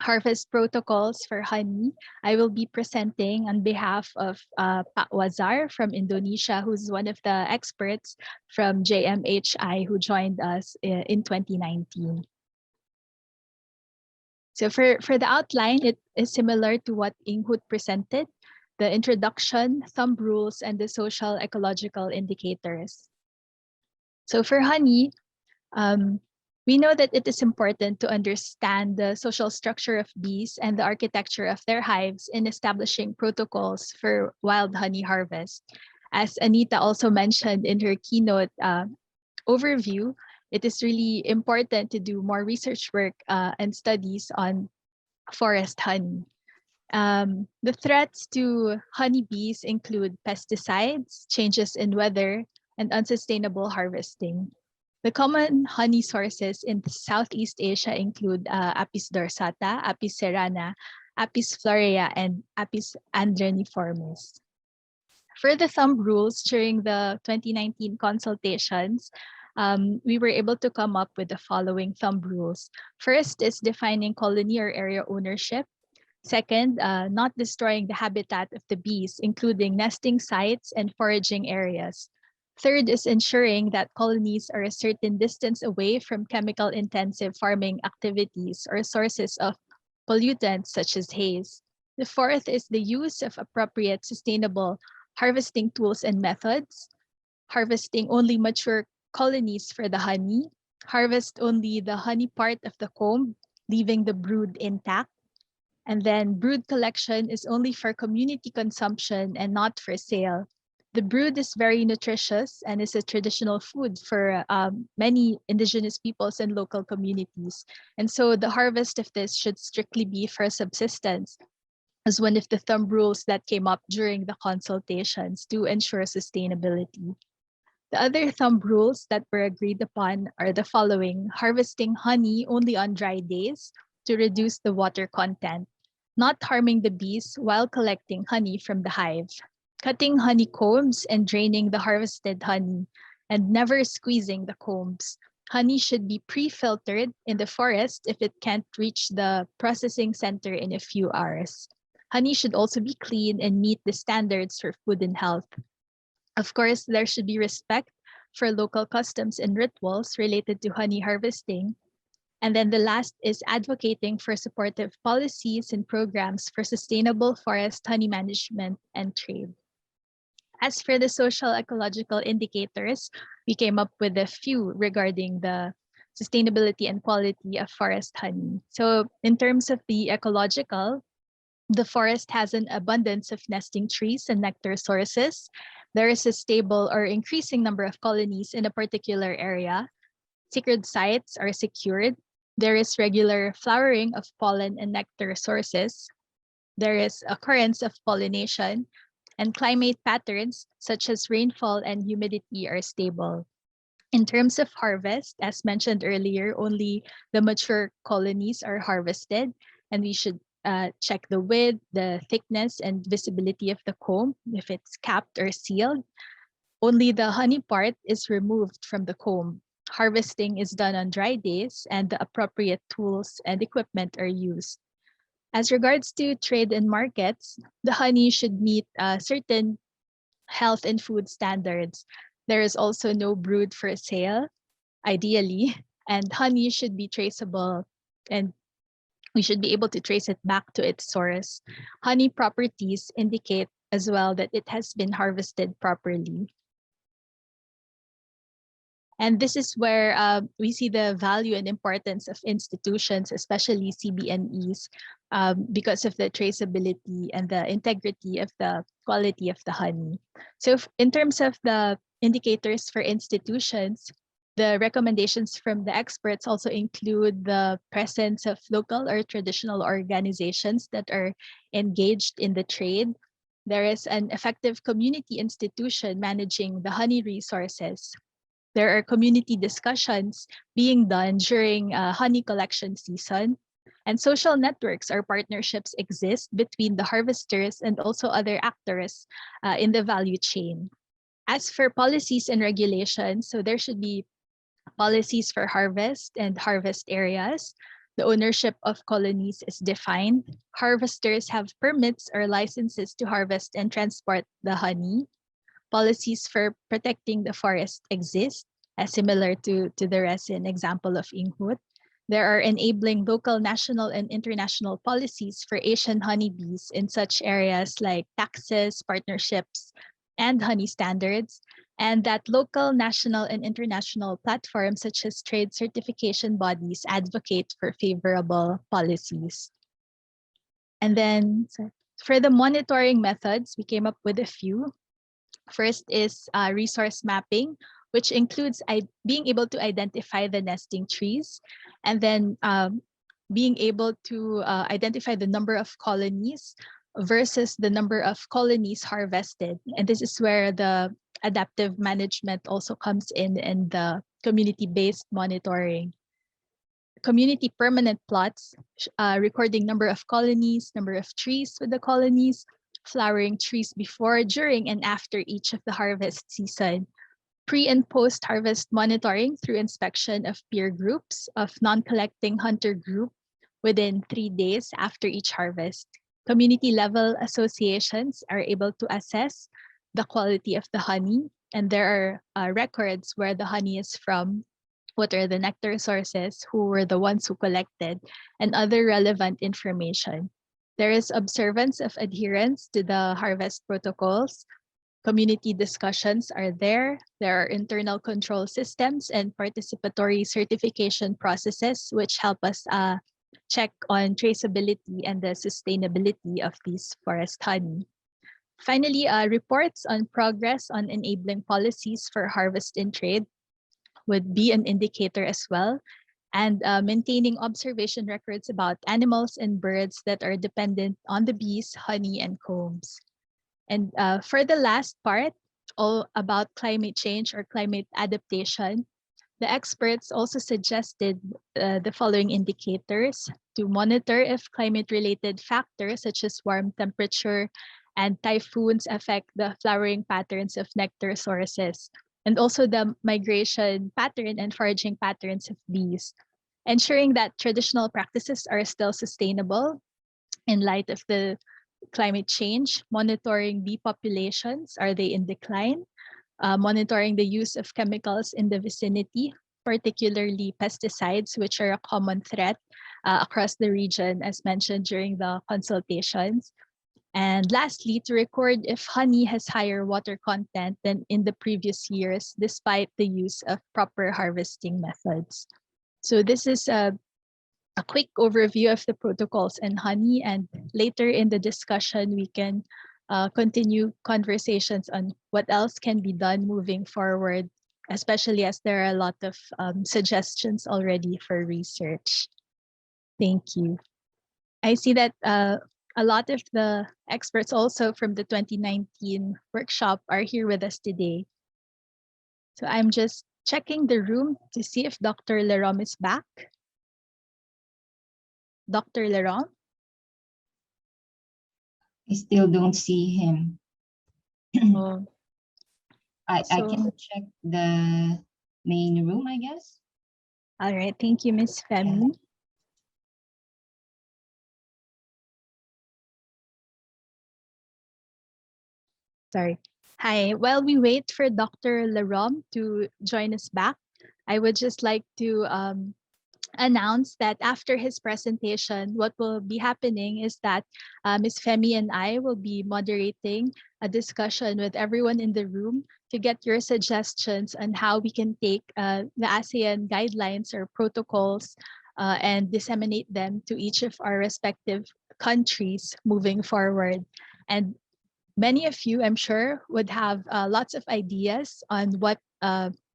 harvest protocols for honey, I will be presenting on behalf of Pak Wazar from Indonesia, who's one of the experts from JMHI who joined us in 2019. So for the outline, it is similar to what Inghut presented, the introduction, thumb rules, and the social ecological indicators. So for honey, we know that it is important to understand the social structure of bees and the architecture of their hives in establishing protocols for wild honey harvest. As Anita also mentioned in her keynote overview, it is really important to do more research work and studies on forest honey. The threats to honeybees include pesticides, changes in weather, and unsustainable harvesting. The common honey sources in Southeast Asia include Apis dorsata, Apis cerana, Apis florea, and Apis andreniformis. For the thumb rules during the 2019 consultations, we were able to come up with the following thumb rules. First is defining colony or area ownership. Second, not destroying the habitat of the bees, including nesting sites and foraging areas. Third is ensuring that colonies are a certain distance away from chemical-intensive farming activities or sources of pollutants such as haze. The fourth is the use of appropriate sustainable harvesting tools and methods, harvesting only mature colonies for the honey, harvest only the honey part of the comb, leaving the brood intact, and then brood collection is only for community consumption and not for sale. The brood is very nutritious and is a traditional food for many indigenous peoples and local communities. And so the harvest of this should strictly be for subsistence, as one of the thumb rules that came up during the consultations to ensure sustainability. The other thumb rules that were agreed upon are the following: harvesting honey only on dry days to reduce the water content, not harming the bees while collecting honey from the hive, cutting honeycombs and draining the harvested honey, and never squeezing the combs. Honey should be pre-filtered in the forest if it can't reach the processing center in a few hours. Honey should also be clean and meet the standards for food and health. Of course, there should be respect for local customs and rituals related to honey harvesting. And then the last is advocating for supportive policies and programs for sustainable forest honey management and trade. As for the social ecological indicators, we came up with a few regarding the sustainability and quality of forest honey. So in terms of the ecological, the forest has an abundance of nesting trees and nectar sources. There is a stable or increasing number of colonies in a particular area. Sacred sites are secured. There is regular flowering of pollen and nectar sources. There is occurrence of pollination, and climate patterns such as rainfall and humidity are stable. In terms of harvest, as mentioned earlier, only the mature colonies are harvested, and we should check the width, the thickness, and visibility of the comb, if it's capped or sealed. Only the honey part is removed from the comb. Harvesting is done on dry days, and the appropriate tools and equipment are used. As regards to trade and markets, the honey should meet certain health and food standards. There is also no brood for sale, ideally, and honey should be traceable, and we should be able to trace it back to its source. Honey properties indicate as well that it has been harvested properly. And this is where we see the value and importance of institutions, especially CBNEs, because of the traceability and the integrity of the quality of the honey. So in terms of the indicators for institutions, the recommendations from the experts also include the presence of local or traditional organizations that are engaged in the trade. There is an effective community institution managing the honey resources. There are community discussions being done during honey collection season. And social networks or partnerships exist between the harvesters and also other actors in the value chain. As for policies and regulations, so there should be policies for harvest and harvest areas. The ownership of colonies is defined. Harvesters have permits or licenses to harvest and transport the honey. Policies for protecting the forest exist, similar to the resin example of Inghut. There are enabling local, national, and international policies for Asian honeybees in such areas like taxes, partnerships, and honey standards, and that local, national, and international platforms such as trade certification bodies advocate for favorable policies. And then for the monitoring methods, we came up with a few. First is resource mapping, which includes being able to identify the nesting trees, and then being able to identify the number of colonies versus the number of colonies harvested. And this is where the adaptive management also comes in the community-based monitoring. Community permanent plots, recording number of colonies, number of trees with the colonies, flowering trees before, during, and after each of the harvest season. Pre and post-harvest monitoring through inspection of peer groups of non-collecting hunter group within 3 days after each harvest. Community-level associations are able to assess the quality of the honey, and there are records where the honey is from, what are the nectar sources, who were the ones who collected, and other relevant information. There is observance of adherence to the harvest protocols. Community discussions are there. There are internal control systems and participatory certification processes which help us check on traceability and the sustainability of these forest honey. Finally, reports on progress on enabling policies for harvest and trade would be an indicator as well, and maintaining observation records about animals and birds that are dependent on the bees, honey, and combs. And for the last part, all about climate change or climate adaptation, the experts also suggested the following indicators to monitor if climate-related factors such as warm temperature and typhoons affect the flowering patterns of nectar sources, and also the migration pattern and foraging patterns of bees, ensuring that traditional practices are still sustainable in light of the climate change, monitoring bee populations, are they in decline, monitoring the use of chemicals in the vicinity, particularly pesticides, which are a common threat across the region, as mentioned during the consultations. And lastly, to record if honey has higher water content than in the previous years, despite the use of proper harvesting methods. So this is a quick overview of the protocols and honey, and later in the discussion, we can continue conversations on what else can be done moving forward, especially as there are a lot of suggestions already for research. Thank you. I see that a lot of the experts also from the 2019 workshop are here with us today. So I'm just checking the room to see if Dr. Lerom is back. Dr. Lerom? I still don't see him. Oh, I so- can check the main room, I guess. all right. Thank you, Ms. Femi. Sorry. Hi. While we wait for Dr. Lerom to join us back, I would just like to announce that after his presentation, what will be happening is that Ms. Femi and I will be moderating a discussion with everyone in the room to get your suggestions on how we can take the ASEAN guidelines or protocols and disseminate them to each of our respective countries moving forward. And many of you, I'm sure, would have lots of ideas on what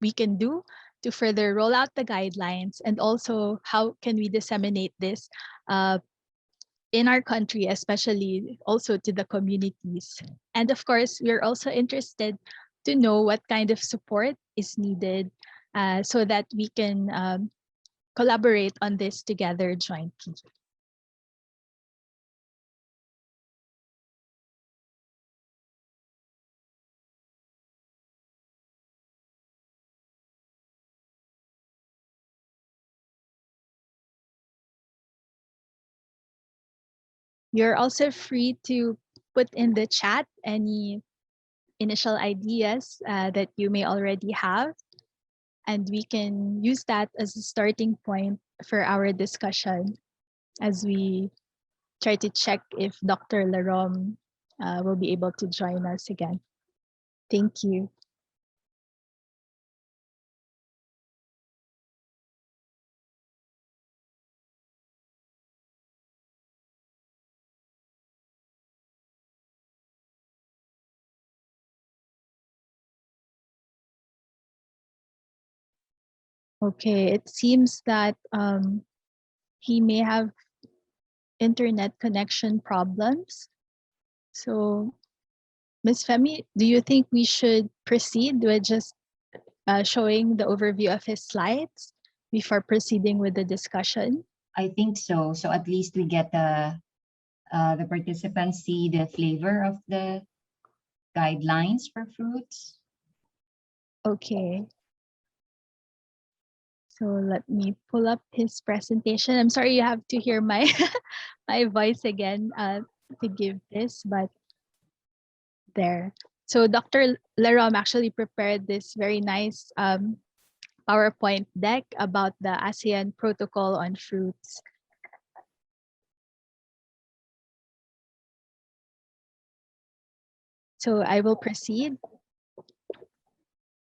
we can do to further roll out the guidelines, and also how can we disseminate this in our country, especially also to the communities. And of course, we're also interested to know what kind of support is needed so that we can collaborate on this together jointly. You're also free to put in the chat any initial ideas that you may already have, and we can use that as a starting point for our discussion as we try to check if Dr. Larom will be able to join us again. Thank you. Okay, it seems that he may have internet connection problems. So, Ms. Femi, do you think we should proceed with just showing the overview of his slides before proceeding with the discussion? I think so. So at least we get the participants see the flavor of the guidelines for fruits. Okay. So let me pull up his presentation. I'm sorry you have to hear my my voice again to give this, but there. So Dr. Larom actually prepared this very nice PowerPoint deck about the ASEAN Protocol on Fruits. So I will proceed.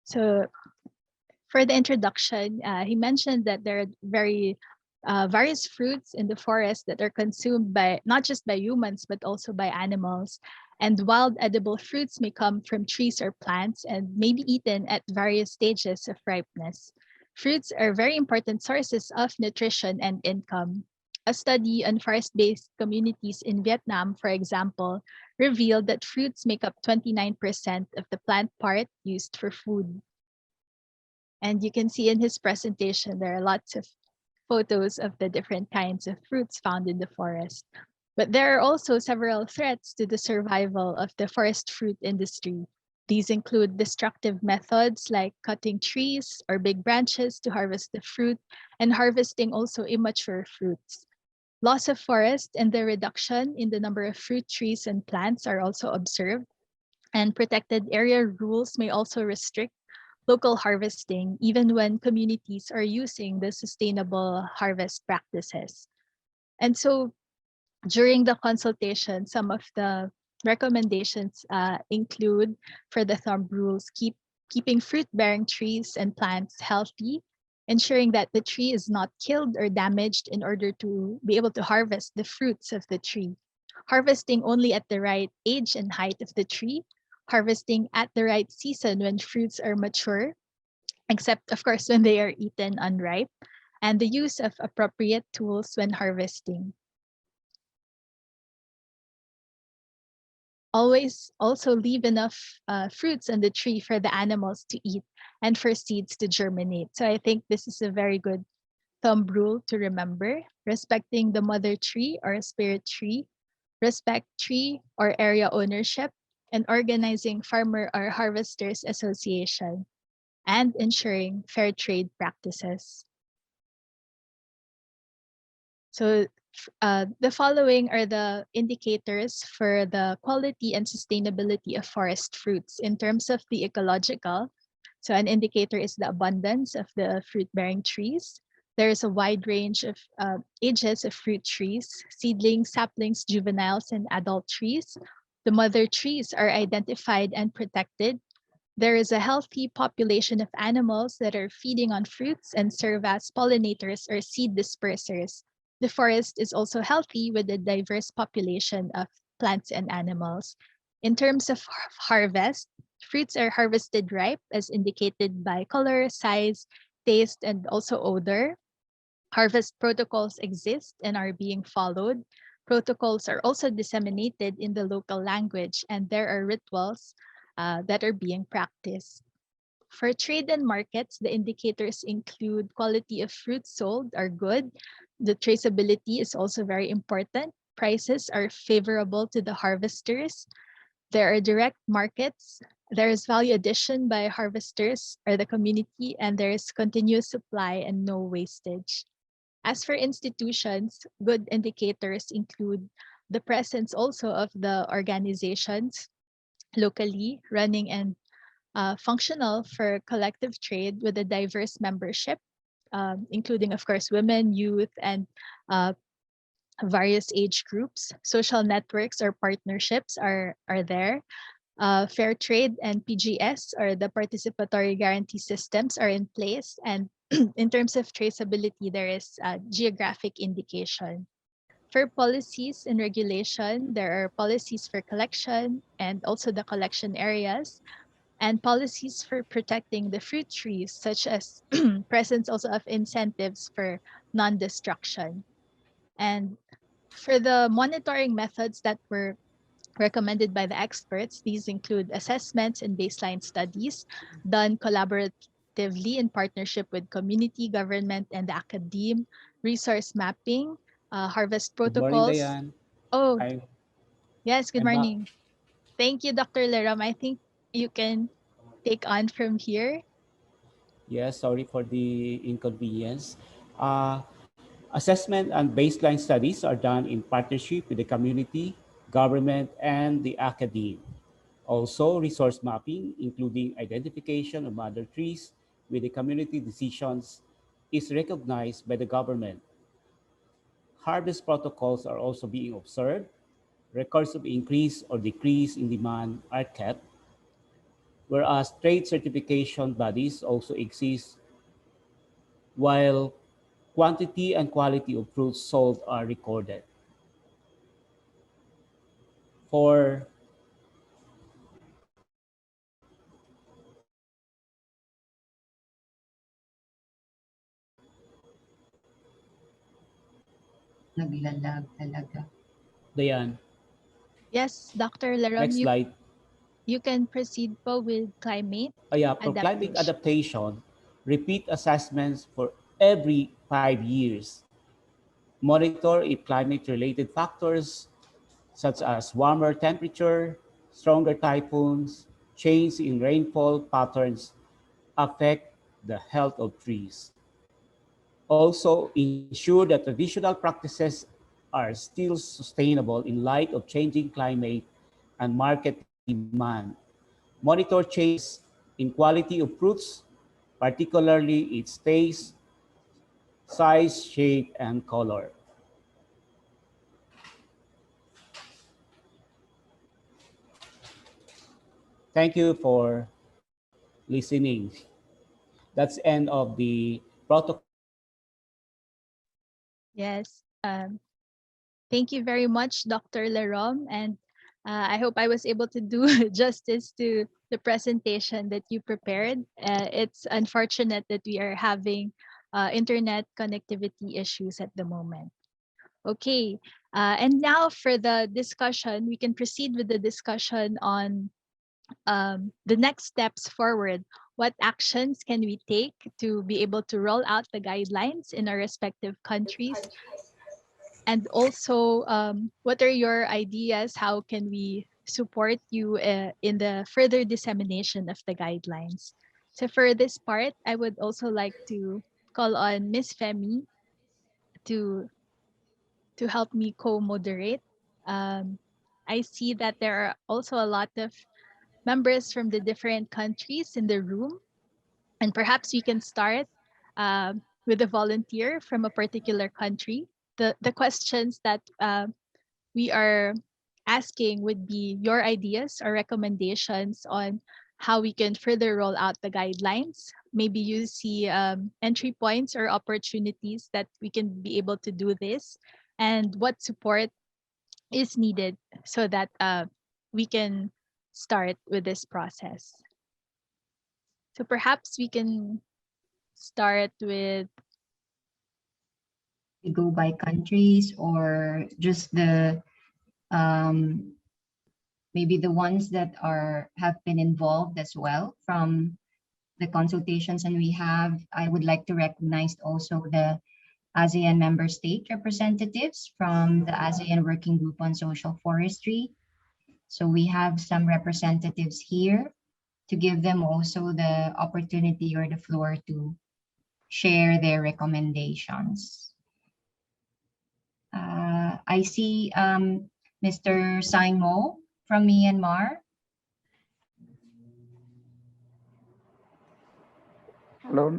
So for the introduction, he mentioned that there are various fruits in the forest that are consumed by not just by humans, but also by animals. And wild edible fruits may come from trees or plants and may be eaten at various stages of ripeness. Fruits are very important sources of nutrition and income. A study on forest-based communities in Vietnam, for example, revealed that fruits make up 29% of the plant part used for food. And you can see in his presentation, there are lots of photos of the different kinds of fruits found in the forest. But there are also several threats to the survival of the forest fruit industry. These include destructive methods like cutting trees or big branches to harvest the fruit, and harvesting also immature fruits. Loss of forest and the reduction in the number of fruit trees and plants are also observed, and protected area rules may also restrict local harvesting, even when communities are using the sustainable harvest practices. And so during the consultation, some of the recommendations include, for the thumb rules, keeping fruit-bearing trees and plants healthy, ensuring that the tree is not killed or damaged in order to be able to harvest the fruits of the tree, harvesting only at the right age and height of the tree, harvesting at the right season when fruits are mature, except of course when they are eaten unripe, and the use of appropriate tools when harvesting. Always also leave enough fruits on the tree for the animals to eat and for seeds to germinate. So I think this is a very good thumb rule to remember: respecting the mother tree or spirit tree, respect tree or area ownership, and organizing farmer or harvesters association, and ensuring fair trade practices. So the following are the indicators for the quality and sustainability of forest fruits in terms of the ecological. So an indicator is the abundance of the fruit-bearing trees. There is a wide range of ages of fruit trees, seedlings, saplings, juveniles, and adult trees. The mother trees are identified and protected. There is a healthy population of animals that are feeding on fruits and serve as pollinators or seed dispersers. The forest is also healthy with a diverse population of plants and animals. In terms of harvest, fruits are harvested ripe as indicated by color, size, taste, and also odor. Harvest protocols exist and are being followed. Protocols are also disseminated in the local language, and there are rituals that are being practiced. For trade and markets, the indicators include quality of fruits sold are good. The traceability is also very important. Prices are favorable to the harvesters. There are direct markets. There is value addition by harvesters or the community, and there is continuous supply and no wastage. As for institutions, good indicators include the presence also of the organizations locally running and functional for collective trade with a diverse membership, including, of course, women, youth, and uh, various age groups. Social networks or partnerships are there. Fair trade and PGS, or the participatory guarantee systems, are in place. And in terms of traceability, there is geographic indication. For policies and regulation, there are policies for collection and also the collection areas, and policies for protecting the fruit trees, such as presence also of incentives for non-destruction. And for the monitoring methods that were recommended by the experts, these include assessments and baseline studies done collaboratively in partnership with community, government, and the academe, resource mapping, harvest Good morning, protocols. Diane. Oh, I'm yes, good I'm back. morning. Thank you, Dr. Leram. I think you can take on from here. Yes, sorry for the inconvenience. Uh, Assessment and baseline studies are done in partnership with the community, government, and the academe. Also, resource mapping, including identification of mother trees with the community decisions, is recognized by the government. Harvest protocols are also being observed. Records of increase or decrease in demand are kept, whereas trade certification bodies also exist, while quantity and quality of fruits sold are recorded. For Naglalag talaga. Dayan, Yes, Dr. Leram, next slide. you can proceed po with climate Yeah, for climate adaptation. adaptation, repeat assessments for every 5 years. Monitor if climate-related factors such as warmer temperature, stronger typhoons, change in rainfall patterns affect the health of trees. Also, ensure that traditional practices are still sustainable in light of changing climate and market demand. Monitor changes in quality of fruits, particularly its taste, size, shape, and color. Thank you for listening. That's end of the protocol. Yes. Thank you very much, Dr. Lerom. And I hope I was able to do justice to the presentation that you prepared. It's unfortunate that we are having internet connectivity issues at the moment. Okay. And now for the discussion, we can proceed with the discussion on the next steps forward. What actions can we take to be able to roll out the guidelines in our respective countries? And also, what are your ideas? How can we support you in the further dissemination of the guidelines? So for this part, I would also like to call on Miss Femi to help me co-moderate. Um, I see that there are also a lot of members from the different countries in the room, and perhaps we can start with a volunteer from a particular country. The questions that we are asking would be your ideas or recommendations on how we can further roll out the guidelines. Maybe you see entry points or opportunities that we can be able to do this, and what support is needed so that we can start with this process. So perhaps we can start with We go by countries or just the maybe the ones that have been involved as well from the consultations. And I would like to recognize also the ASEAN member state representatives from the ASEAN Working Group on Social Forestry. So we have some representatives here to give them also the opportunity or the floor to share their recommendations. I see Mr. Sang Mo from Myanmar. Hello,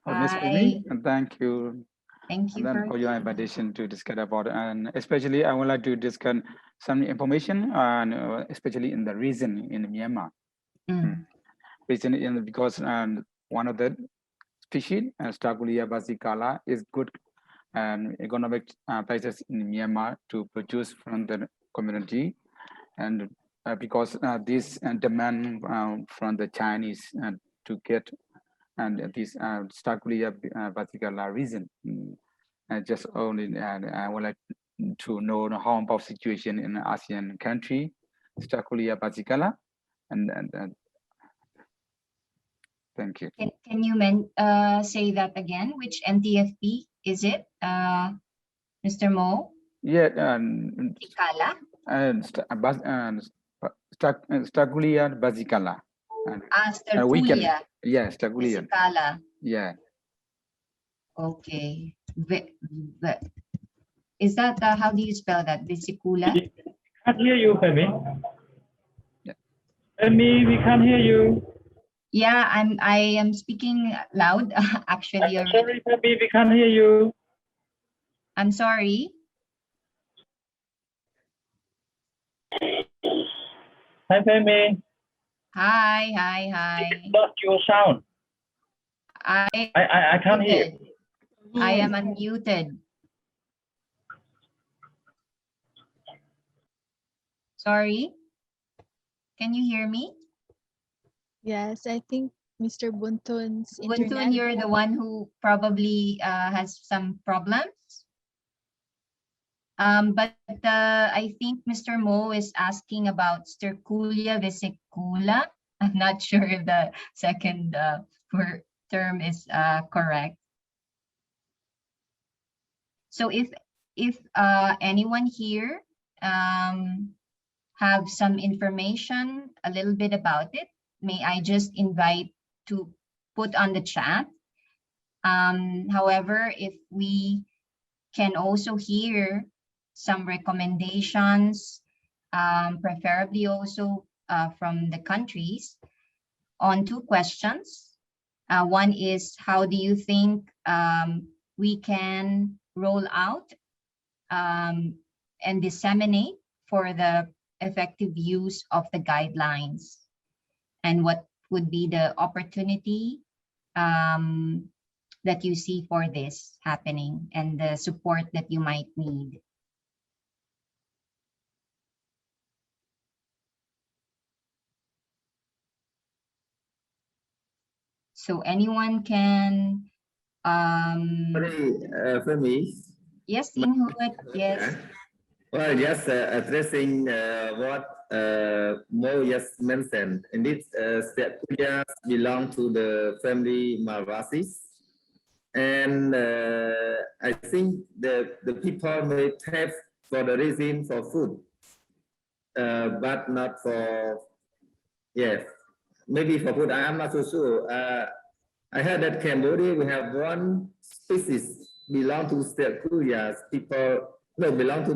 Ms. Amy, and thank you. Thank you for your invitation to discuss about, and especially I would like to discuss some information on, especially in the Resin in Myanmar. Resin because one of the species, Stagulia basicala, is good and economic places in Myanmar to produce from the community, and because this demand from the Chinese to get and this Stagulia basicala reason. Just only I would like to know the harm of situation in ASEAN country, Stagulia basicala, and thank you. Can you say that again? Which NTFP is it, Mr. Mo? Yeah, Basicala. Stagulia basicala. Stagulia. Yeah, Stagulia. Basicala. Yeah. Okay. Is that how do you spell that? Vesicula? Can't hear you, Femi. Yeah. Femi, we can't hear you. Yeah, I am speaking loud actually. I'm sorry, Femi, we can't hear you. I'm sorry. Hi, Femi. Hi. Lost your sound. I can't hear. I am unmuted. Sorry. Can you hear me? Yes, I think Mr. Buntun's internet. Buntun, you're the one who probably has some problems. But I think Mr. Mo is asking about Sterculia vesicula. I'm not sure if the second term is correct. So if anyone here have some information, a little bit about it, may I just invite to put on the chat. However, if we can also hear some recommendations, preferably also from the countries, on two questions. One is, how do you think we can roll out and disseminate for the effective use of the guidelines? And what would be the opportunity that you see for this happening and the support that you might need? So anyone can for me. Yes, Inhut, yes. Well, just addressing what Mo just mentioned. Indeed, Sterculia belong to the family Malvaceae. And I think the people may have for the resin for food, but not for, yes, maybe for food. I am not so sure. I heard that Cambodia, we have one species belong to Sterculia. People, no, belong to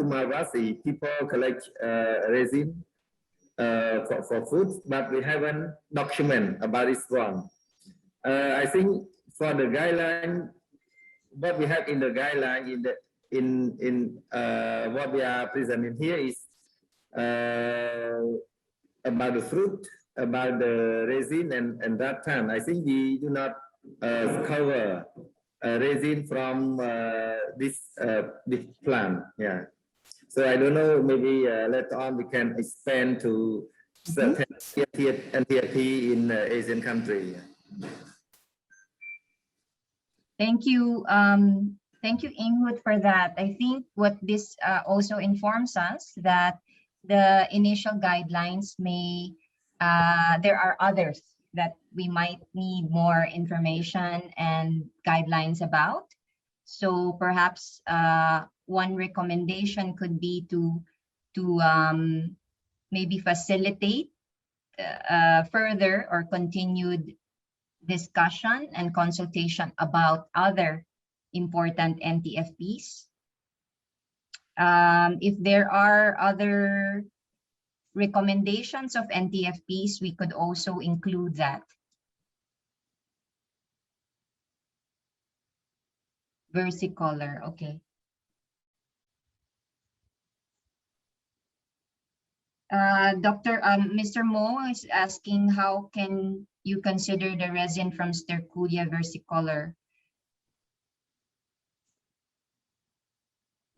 Malvaceae. People collect resin for food, but we haven't documented about this one. I think for the guideline, what we have in the guideline in what we are presenting here is about the fruit, about the resin and rattan. I think we do not cover resin from this plant. Yeah. So I don't know, maybe later on we can expand to certain NTFP in Asian country. Thank you. Thank you, Ingrid, for that. I think what this also informs us that the initial guidelines may, there are others that we might need more information and guidelines about. So perhaps one recommendation could be to maybe facilitate further or continued discussion and consultation about other important NTFPs. If there are other recommendations of NTFPs, we could also include that. Versicolor, okay. Mr. Mo is asking, how can you consider the resin from Sterculia versicolor?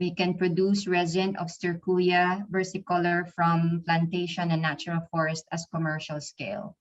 We can produce resin of Sterculia versicolor from plantation and natural forest as commercial scale.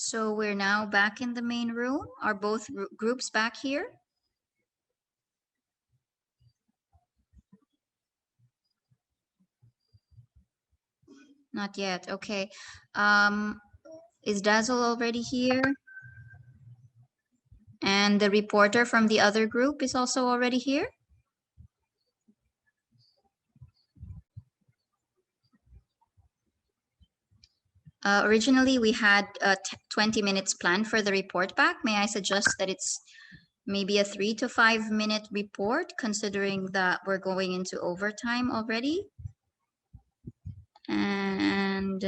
So we're now back in the main room. Are both groups back here? Not yet. Okay. Is Dazzle already here? And the reporter from the other group is also already here? Originally, we had 20 minutes planned for the report back. May I suggest that it's maybe a 3 to 5 minute report, considering that we're going into overtime already? And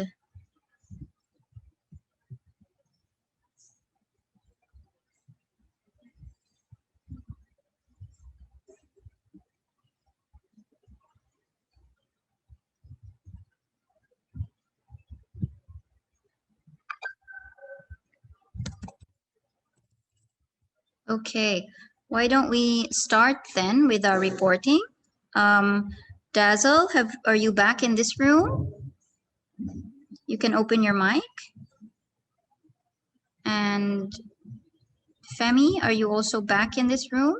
okay, why don't we start then with our reporting? Dazzle, are you back in this room? You can open your mic. And Femi, are you also back in this room?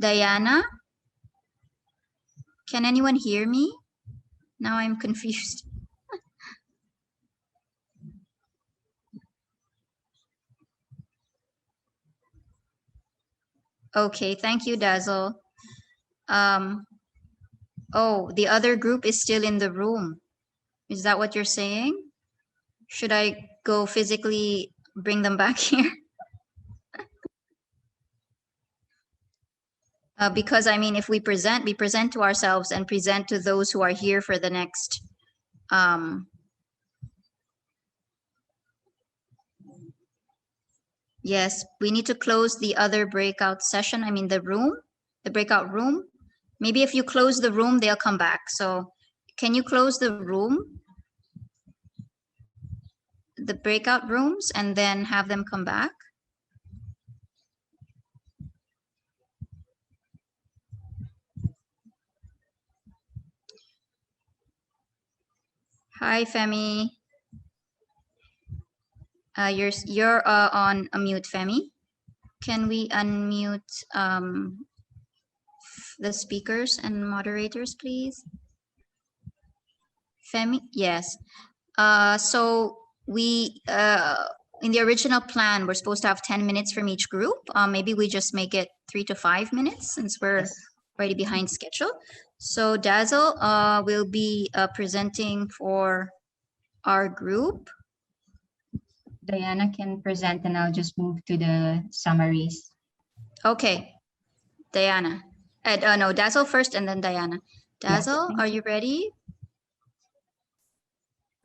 Diana, can anyone hear me? Now I'm confused. Okay, thank you, Dazzle. Oh, the other group is still in the room. Is that what you're saying? Should I go physically bring them back here? Because I mean, if we present to ourselves and present to those who are here for the next. Yes, we need to close the other breakout session. I mean, the breakout room. Maybe if you close the room, they'll come back. So can you close the room, the breakout rooms, and then have them come back? Hi, Femi. You're on mute, Femi. Can we unmute the speakers and moderators, please? Femi, yes. So we, in the original plan, we're supposed to have 10 minutes from each group. Maybe we just make it 3 to 5 minutes since we're already behind schedule. So Dazzle will be presenting for our group. Diana can present and I'll just move to the summaries. Okay, Diana. No, Dazzle first and then Diana. Dazzle, Yes, are you ready?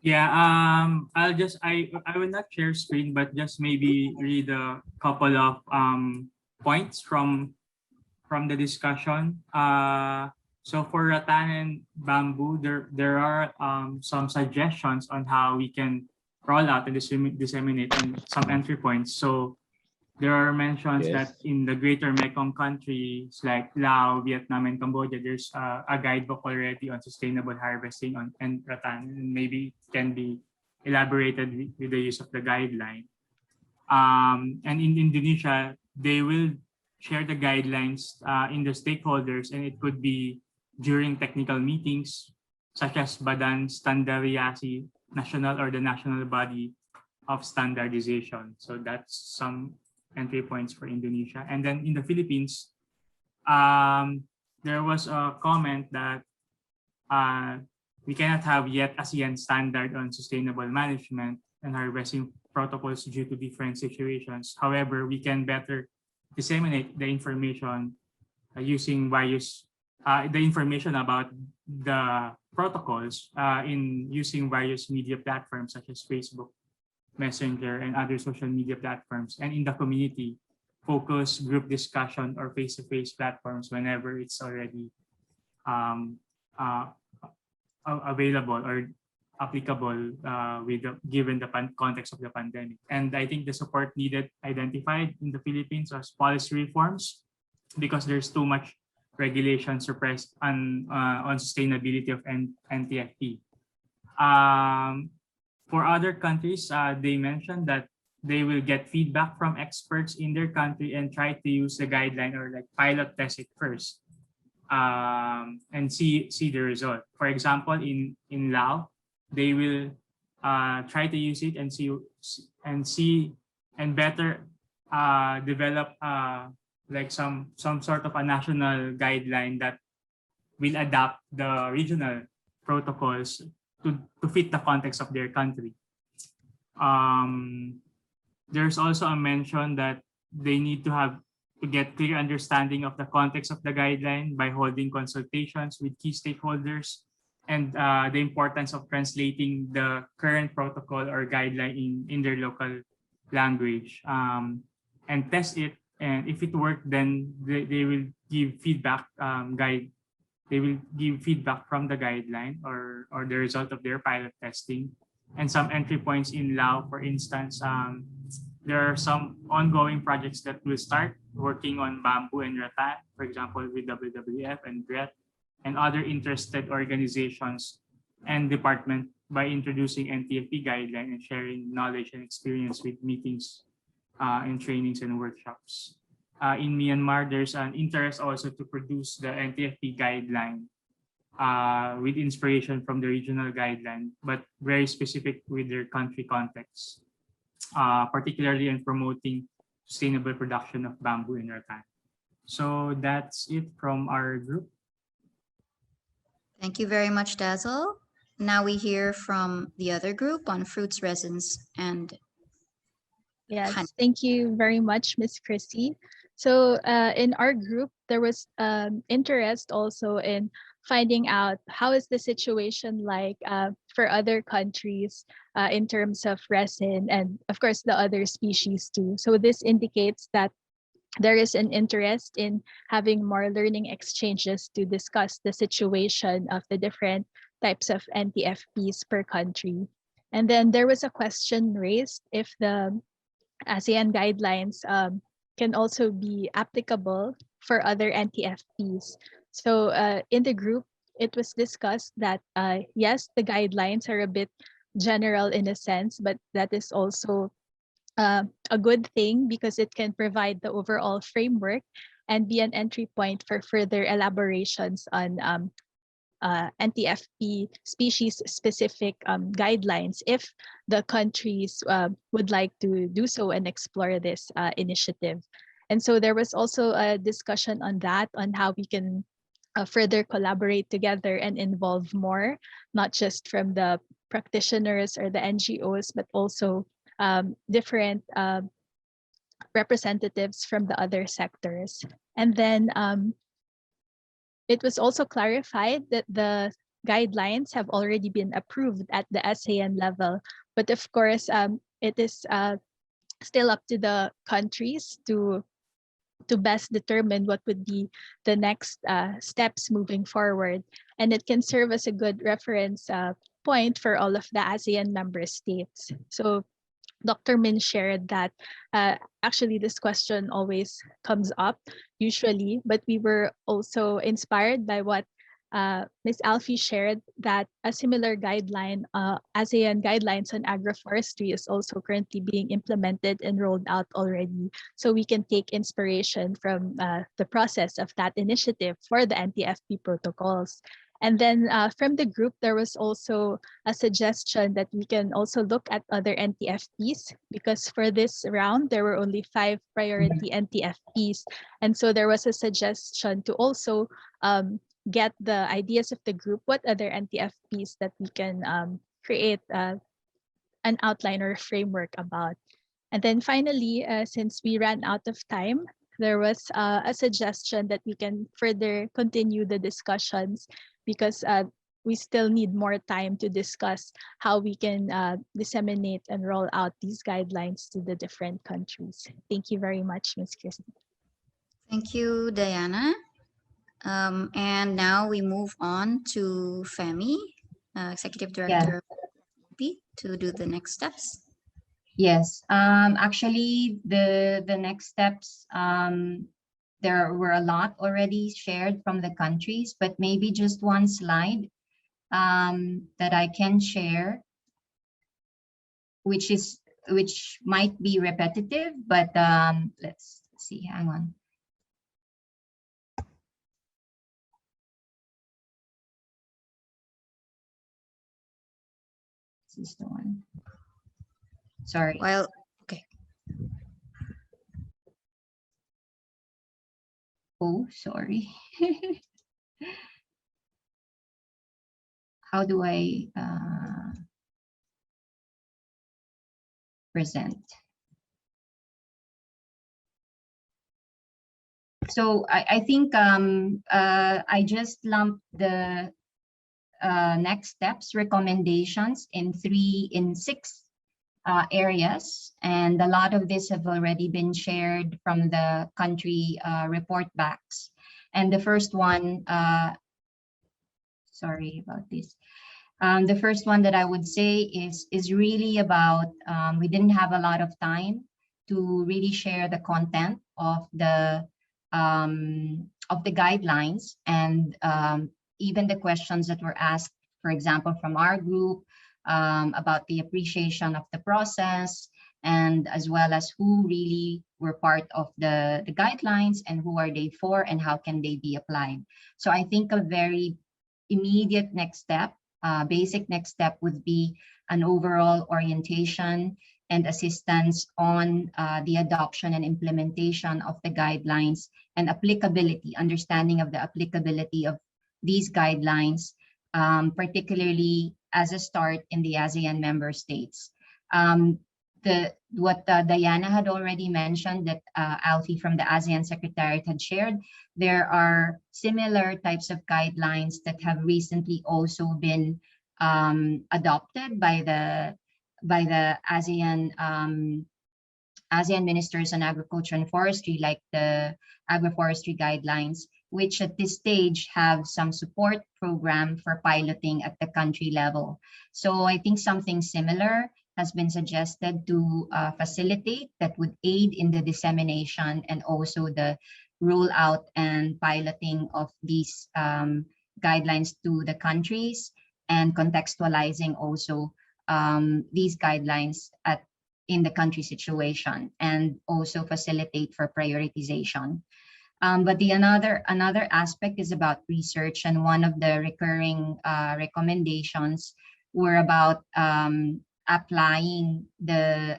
Yeah, I will not share screen, but just maybe read a couple of points from the discussion. So for rattan and bamboo, there are some suggestions on how we can roll out and disseminate and some entry points. So there are mentions that in the greater Mekong countries like Laos, Vietnam, and Cambodia, there's a guidebook already on sustainable harvesting and rattan, and maybe can be elaborated with the use of the guideline. And in Indonesia, they will share the guidelines in the stakeholders, and it could be during technical meetings such as Badan Standaryasi National or the national body of standardization. So that's some entry points for Indonesia. And then in the Philippines, there was a comment that we cannot have yet ASEAN standard on sustainable management and harvesting protocols due to different situations. However, we can better disseminate the information using various the information about the protocols in using various media platforms such as Facebook, Messenger, and other social media platforms, and in the community, focus group discussion or face-to-face platforms whenever it's already available or applicable given the context of the pandemic. And I think the support needed identified in the Philippines was policy reforms, because there's too much regulation suppressed on sustainability of NTFP. For other countries, they mentioned that they will get feedback from experts in their country and try to use the guideline or like pilot test it first, and see the result. For example, in Laos, they will try to use it and see and better develop like some sort of a national guideline that will adapt the regional protocols to fit the context of their country. There's also a mention that they need to get clear understanding of the context of the guideline by holding consultations with key stakeholders, and the importance of translating the current protocol or guideline in their local language, and test it. And if it worked, then they will give feedback They will give feedback from the guideline or the result of their pilot testing. And some entry points in Laos, for instance, there are some ongoing projects that will start working on bamboo and rattan, for example, with WWF and GRET and other interested organizations and department by introducing NTFP guideline and sharing knowledge and experience with meetings and trainings and workshops. In Myanmar, there's an interest also to produce the NTFP guideline with inspiration from the regional guideline, but very specific with their country context, particularly in promoting sustainable production of bamboo and rattan. So that's it from our group. Thank you very much, Dazzle. Now we hear from the other group on fruits, resins, and Yes, honey. thank you very much, Miss Chrissy. So in our group, there was interest also in finding out how is the situation like for other countries in terms of resin and of course the other species too. So this indicates that there is an interest in having more learning exchanges to discuss the situation of the different types of NTFPs per country. And then there was a question raised if the ASEAN guidelines can also be applicable for other NTFPs. So in the group, it was discussed that yes, the guidelines are a bit general in a sense, but that is also a good thing because it can provide the overall framework and be an entry point for further elaborations on NTFP species-specific guidelines if the countries would like to do so and explore this initiative. And so there was also a discussion on that, on how we can further collaborate together and involve more, not just from the practitioners or the NGOs, but also different representatives from the other sectors. And then it was also clarified that the guidelines have already been approved at the ASEAN level, but of course, it is still up to the countries to best determine what would be the next steps moving forward. And it can serve as a good reference point for all of the ASEAN member states. So Dr. Min shared that actually this question always comes up usually, but we were also inspired by what Ms. Alfie shared, that a similar guideline, ASEAN guidelines on agroforestry is also currently being implemented and rolled out already. So we can take inspiration from the process of that initiative for the NTFP protocols. And then from the group, there was also a suggestion that we can also look at other NTFPs, because for this round, there were only 5 priority NTFPs. And so there was a suggestion to also get the ideas of the group, what other NTFPs that we can create an outline or a framework about. And then finally, since we ran out of time, there was a suggestion that we can further continue the discussions, because we still need more time to discuss how we can disseminate and roll out these guidelines to the different countries. Thank you very much, Ms. Christy. Thank you, Diana. And now we move on to Femi, Executive Director of EP, to do the next steps. Yes, actually the next steps, there were a lot already shared from the countries, but maybe just one slide that I can share. which might be repetitive, but let's see, hang on. This is the one. Sorry. Well, okay. Oh, sorry. How do I present? So I think I just lumped the next steps recommendations in six areas, and a lot of this have already been shared from the country report backs. And the first one, sorry about this. The first one that I would say is really about, we didn't have a lot of time to really share the content of the guidelines, and even the questions that were asked, for example, from our group about the appreciation of the process, and as well as who really were part of the guidelines and who are they for and how can they be applied. So I think a very immediate next step, basic next step would be an overall orientation and assistance on the adoption and implementation of the guidelines and applicability, understanding of the applicability of these guidelines, particularly as a start in the ASEAN member states. What Diana had already mentioned, that Alfie from the ASEAN Secretariat had shared, there are similar types of guidelines that have recently also been adopted by the ASEAN ASEAN Ministers on Agriculture and Forestry, like the agroforestry guidelines, which at this stage have some support program for piloting at the country level. So I think something similar has been suggested to facilitate, that would aid in the dissemination and also the rollout and piloting of these guidelines to the countries, and contextualizing also these guidelines in the country situation, and also facilitate for prioritization. But another aspect is about research, and one of the recurring recommendations were about applying the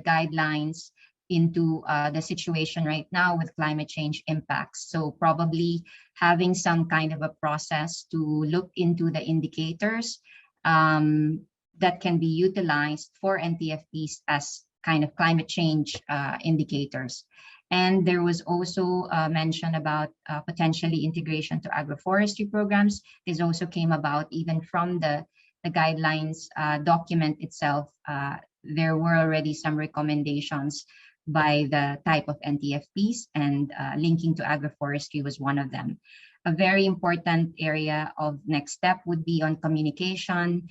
guidelines into the situation right now with climate change impacts. So probably having some kind of a process to look into the indicators that can be utilized for NTFPs as kind of climate change indicators. And there was also mention about potentially integration to agroforestry programs. This also came about even from the guidelines document itself. There were already some recommendations by the type of NTFPs, and linking to agroforestry was one of them. A very important area of next step would be on communication.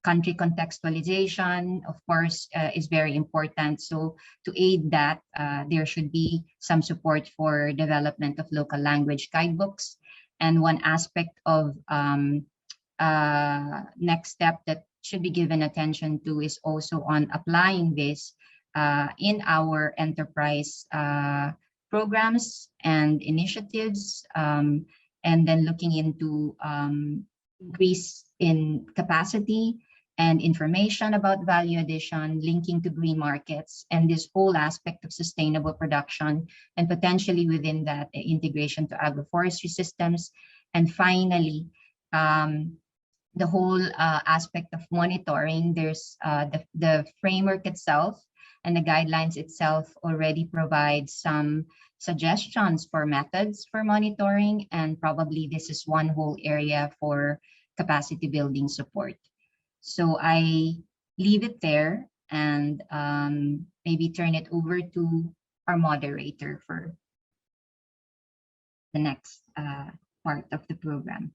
Country contextualization, of course, is very important. So to aid that, there should be some support for development of local language guidebooks. And one aspect of next step that should be given attention to is also on applying this in our enterprise programs and initiatives, and then looking into increase in capacity and information about value addition, linking to green markets, and this whole aspect of sustainable production, and potentially within that, integration to agroforestry systems. And finally, the whole aspect of monitoring. There's the framework itself and the guidelines itself already provide some suggestions for methods for monitoring, and probably this is one whole area for capacity building support. So I leave it there and maybe turn it over to our moderator for the next part of the program.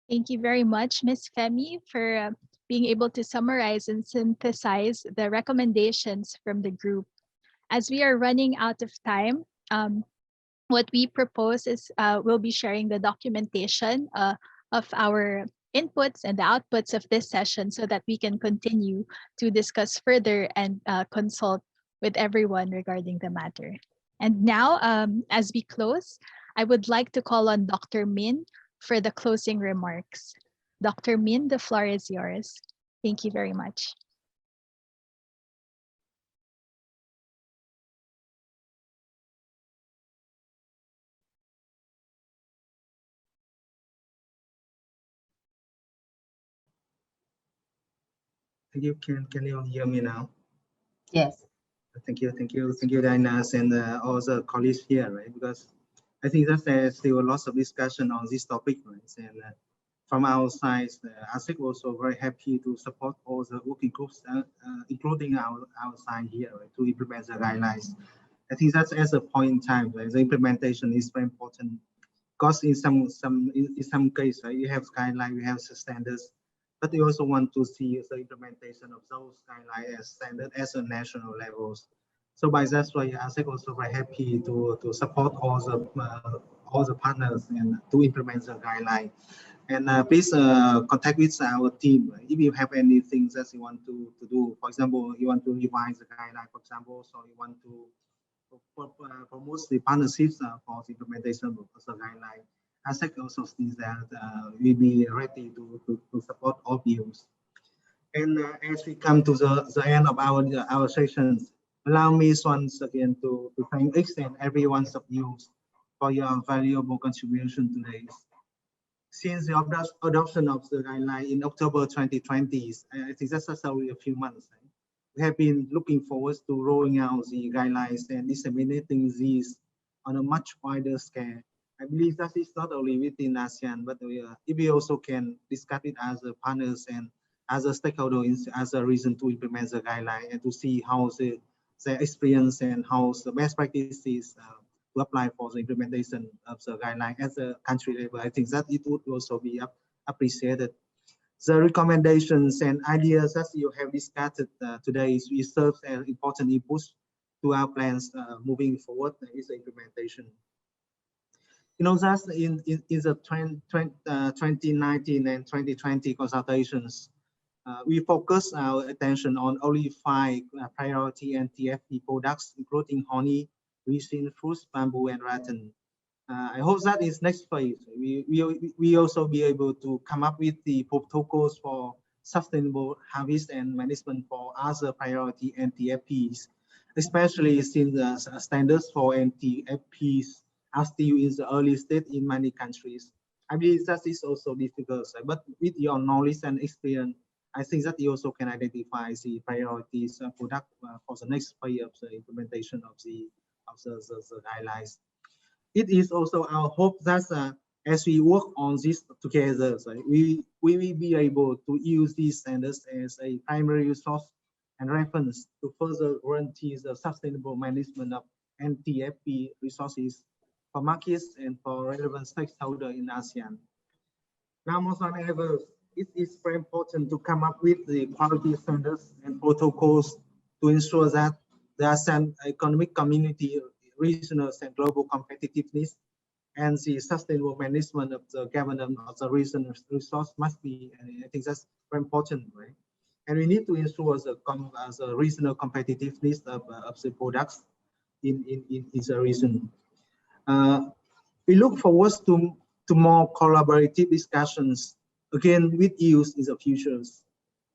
Thank you very much, Ms. Femi, for being able to summarize and synthesize the recommendations from the group. As we are running out of time, what we propose is we'll be sharing the documentation of our inputs and the outputs of this session so that we can continue to discuss further and consult with everyone regarding the matter. And now, as we close, I would like to call on Dr. Min for the closing remarks. Dr. Min, the floor is yours. Thank you very much. Thank you. Can you hear me now? Yes. Thank you, Diana, and all the colleagues here, right? Because I think that there's still lots of discussion on this topic, right? And from our side, ASEC also very happy to support all the working groups, including our side here, right, to implement the guidelines. I think that's as a point in time, right? The implementation is very important because in some case, right, you have guidelines, you have standards, but you also want to see the implementation of those guidelines as standard as a national levels. So by that way, ASEC also very happy to support all the partners and to implement the guideline. And please contact with our team if you have anything that you want to do. For example, you want to revise the guideline, for example, so you want to promote the partnerships for the implementation of the guideline. ASEC also sees that we'll be ready to support all views. And as we come to the end of our sessions, allow me once again to thank each and every one of you for your valuable contribution today. Since the adoption of the guideline in October 2020, I think that's only a few months. Right? We have been looking forward to rolling out the guidelines and disseminating these on a much wider scale. I believe that is not only within ASEAN, but we also can discuss it as a partners and as a stakeholder as a reason to implement the guideline and to see how the experience and how the best practices to apply for the implementation of the guideline at the country level. I think that it would also be appreciated. The recommendations and ideas that you have discussed today serve as important inputs to our plans moving forward with the implementation. You know, that in the 2019 and 2020 consultations, we focus our attention on only 5 priority NTFP products, including honey, resin, fruits, bamboo, and rattan. I hope that is next phase. We also be able to come up with the protocols for sustainable harvest and management for other priority NTFPs, especially since the standards for NTFPs are still in the early stage in many countries. I believe that is also difficult, but with your knowledge and experience, I think that you also can identify the priorities product for the next phase of the implementation of the guidelines. It is also our hope that as we work on this together, we will be able to use these standards as a primary resource and reference to further guarantee the sustainable management of NTFP resources for markets and for relevant stakeholders in ASEAN. Now more than ever, it is very important to come up with the quality standards and protocols to ensure that the ASEAN economic community, regional and global competitiveness, and the sustainable management of the governance of the regional resource must be, I think that's very important, right? And we need to ensure the regional competitiveness of the products in the region. We look forward to more collaborative discussions again with you in the future.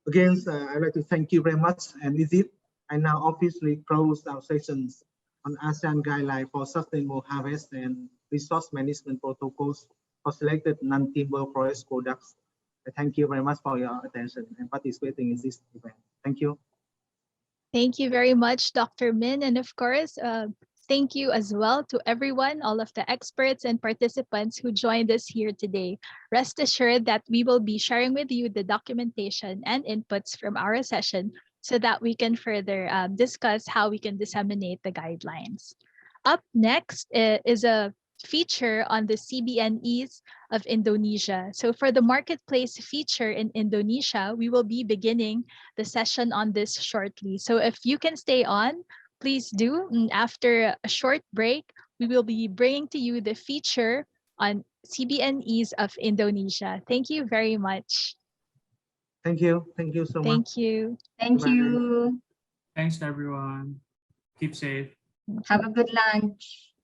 Again, I'd like to thank you very much, and with it, I now officially close our sessions on ASEAN guideline for sustainable harvest and resource management protocols for selected non-timber forest products. I thank you very much for your attention and participating in this event. Thank you. Thank you very much, Dr. Min. And of course, thank you as well to everyone, all of the experts and participants who joined us here today. Rest assured that we will be sharing with you the documentation and inputs from our session so that we can further discuss how we can disseminate the guidelines. Up next is a feature on the CBNEs of Indonesia. So for the marketplace feature in Indonesia, we will be beginning the session on this shortly. So if you can stay on, please do. And after a short break, we will be bringing to you the feature on CBNEs of Indonesia. Thank you very much. Thank you. Thank you so much. Thank you. Thank Bye. you. Thanks, everyone. Keep safe. Have a good lunch.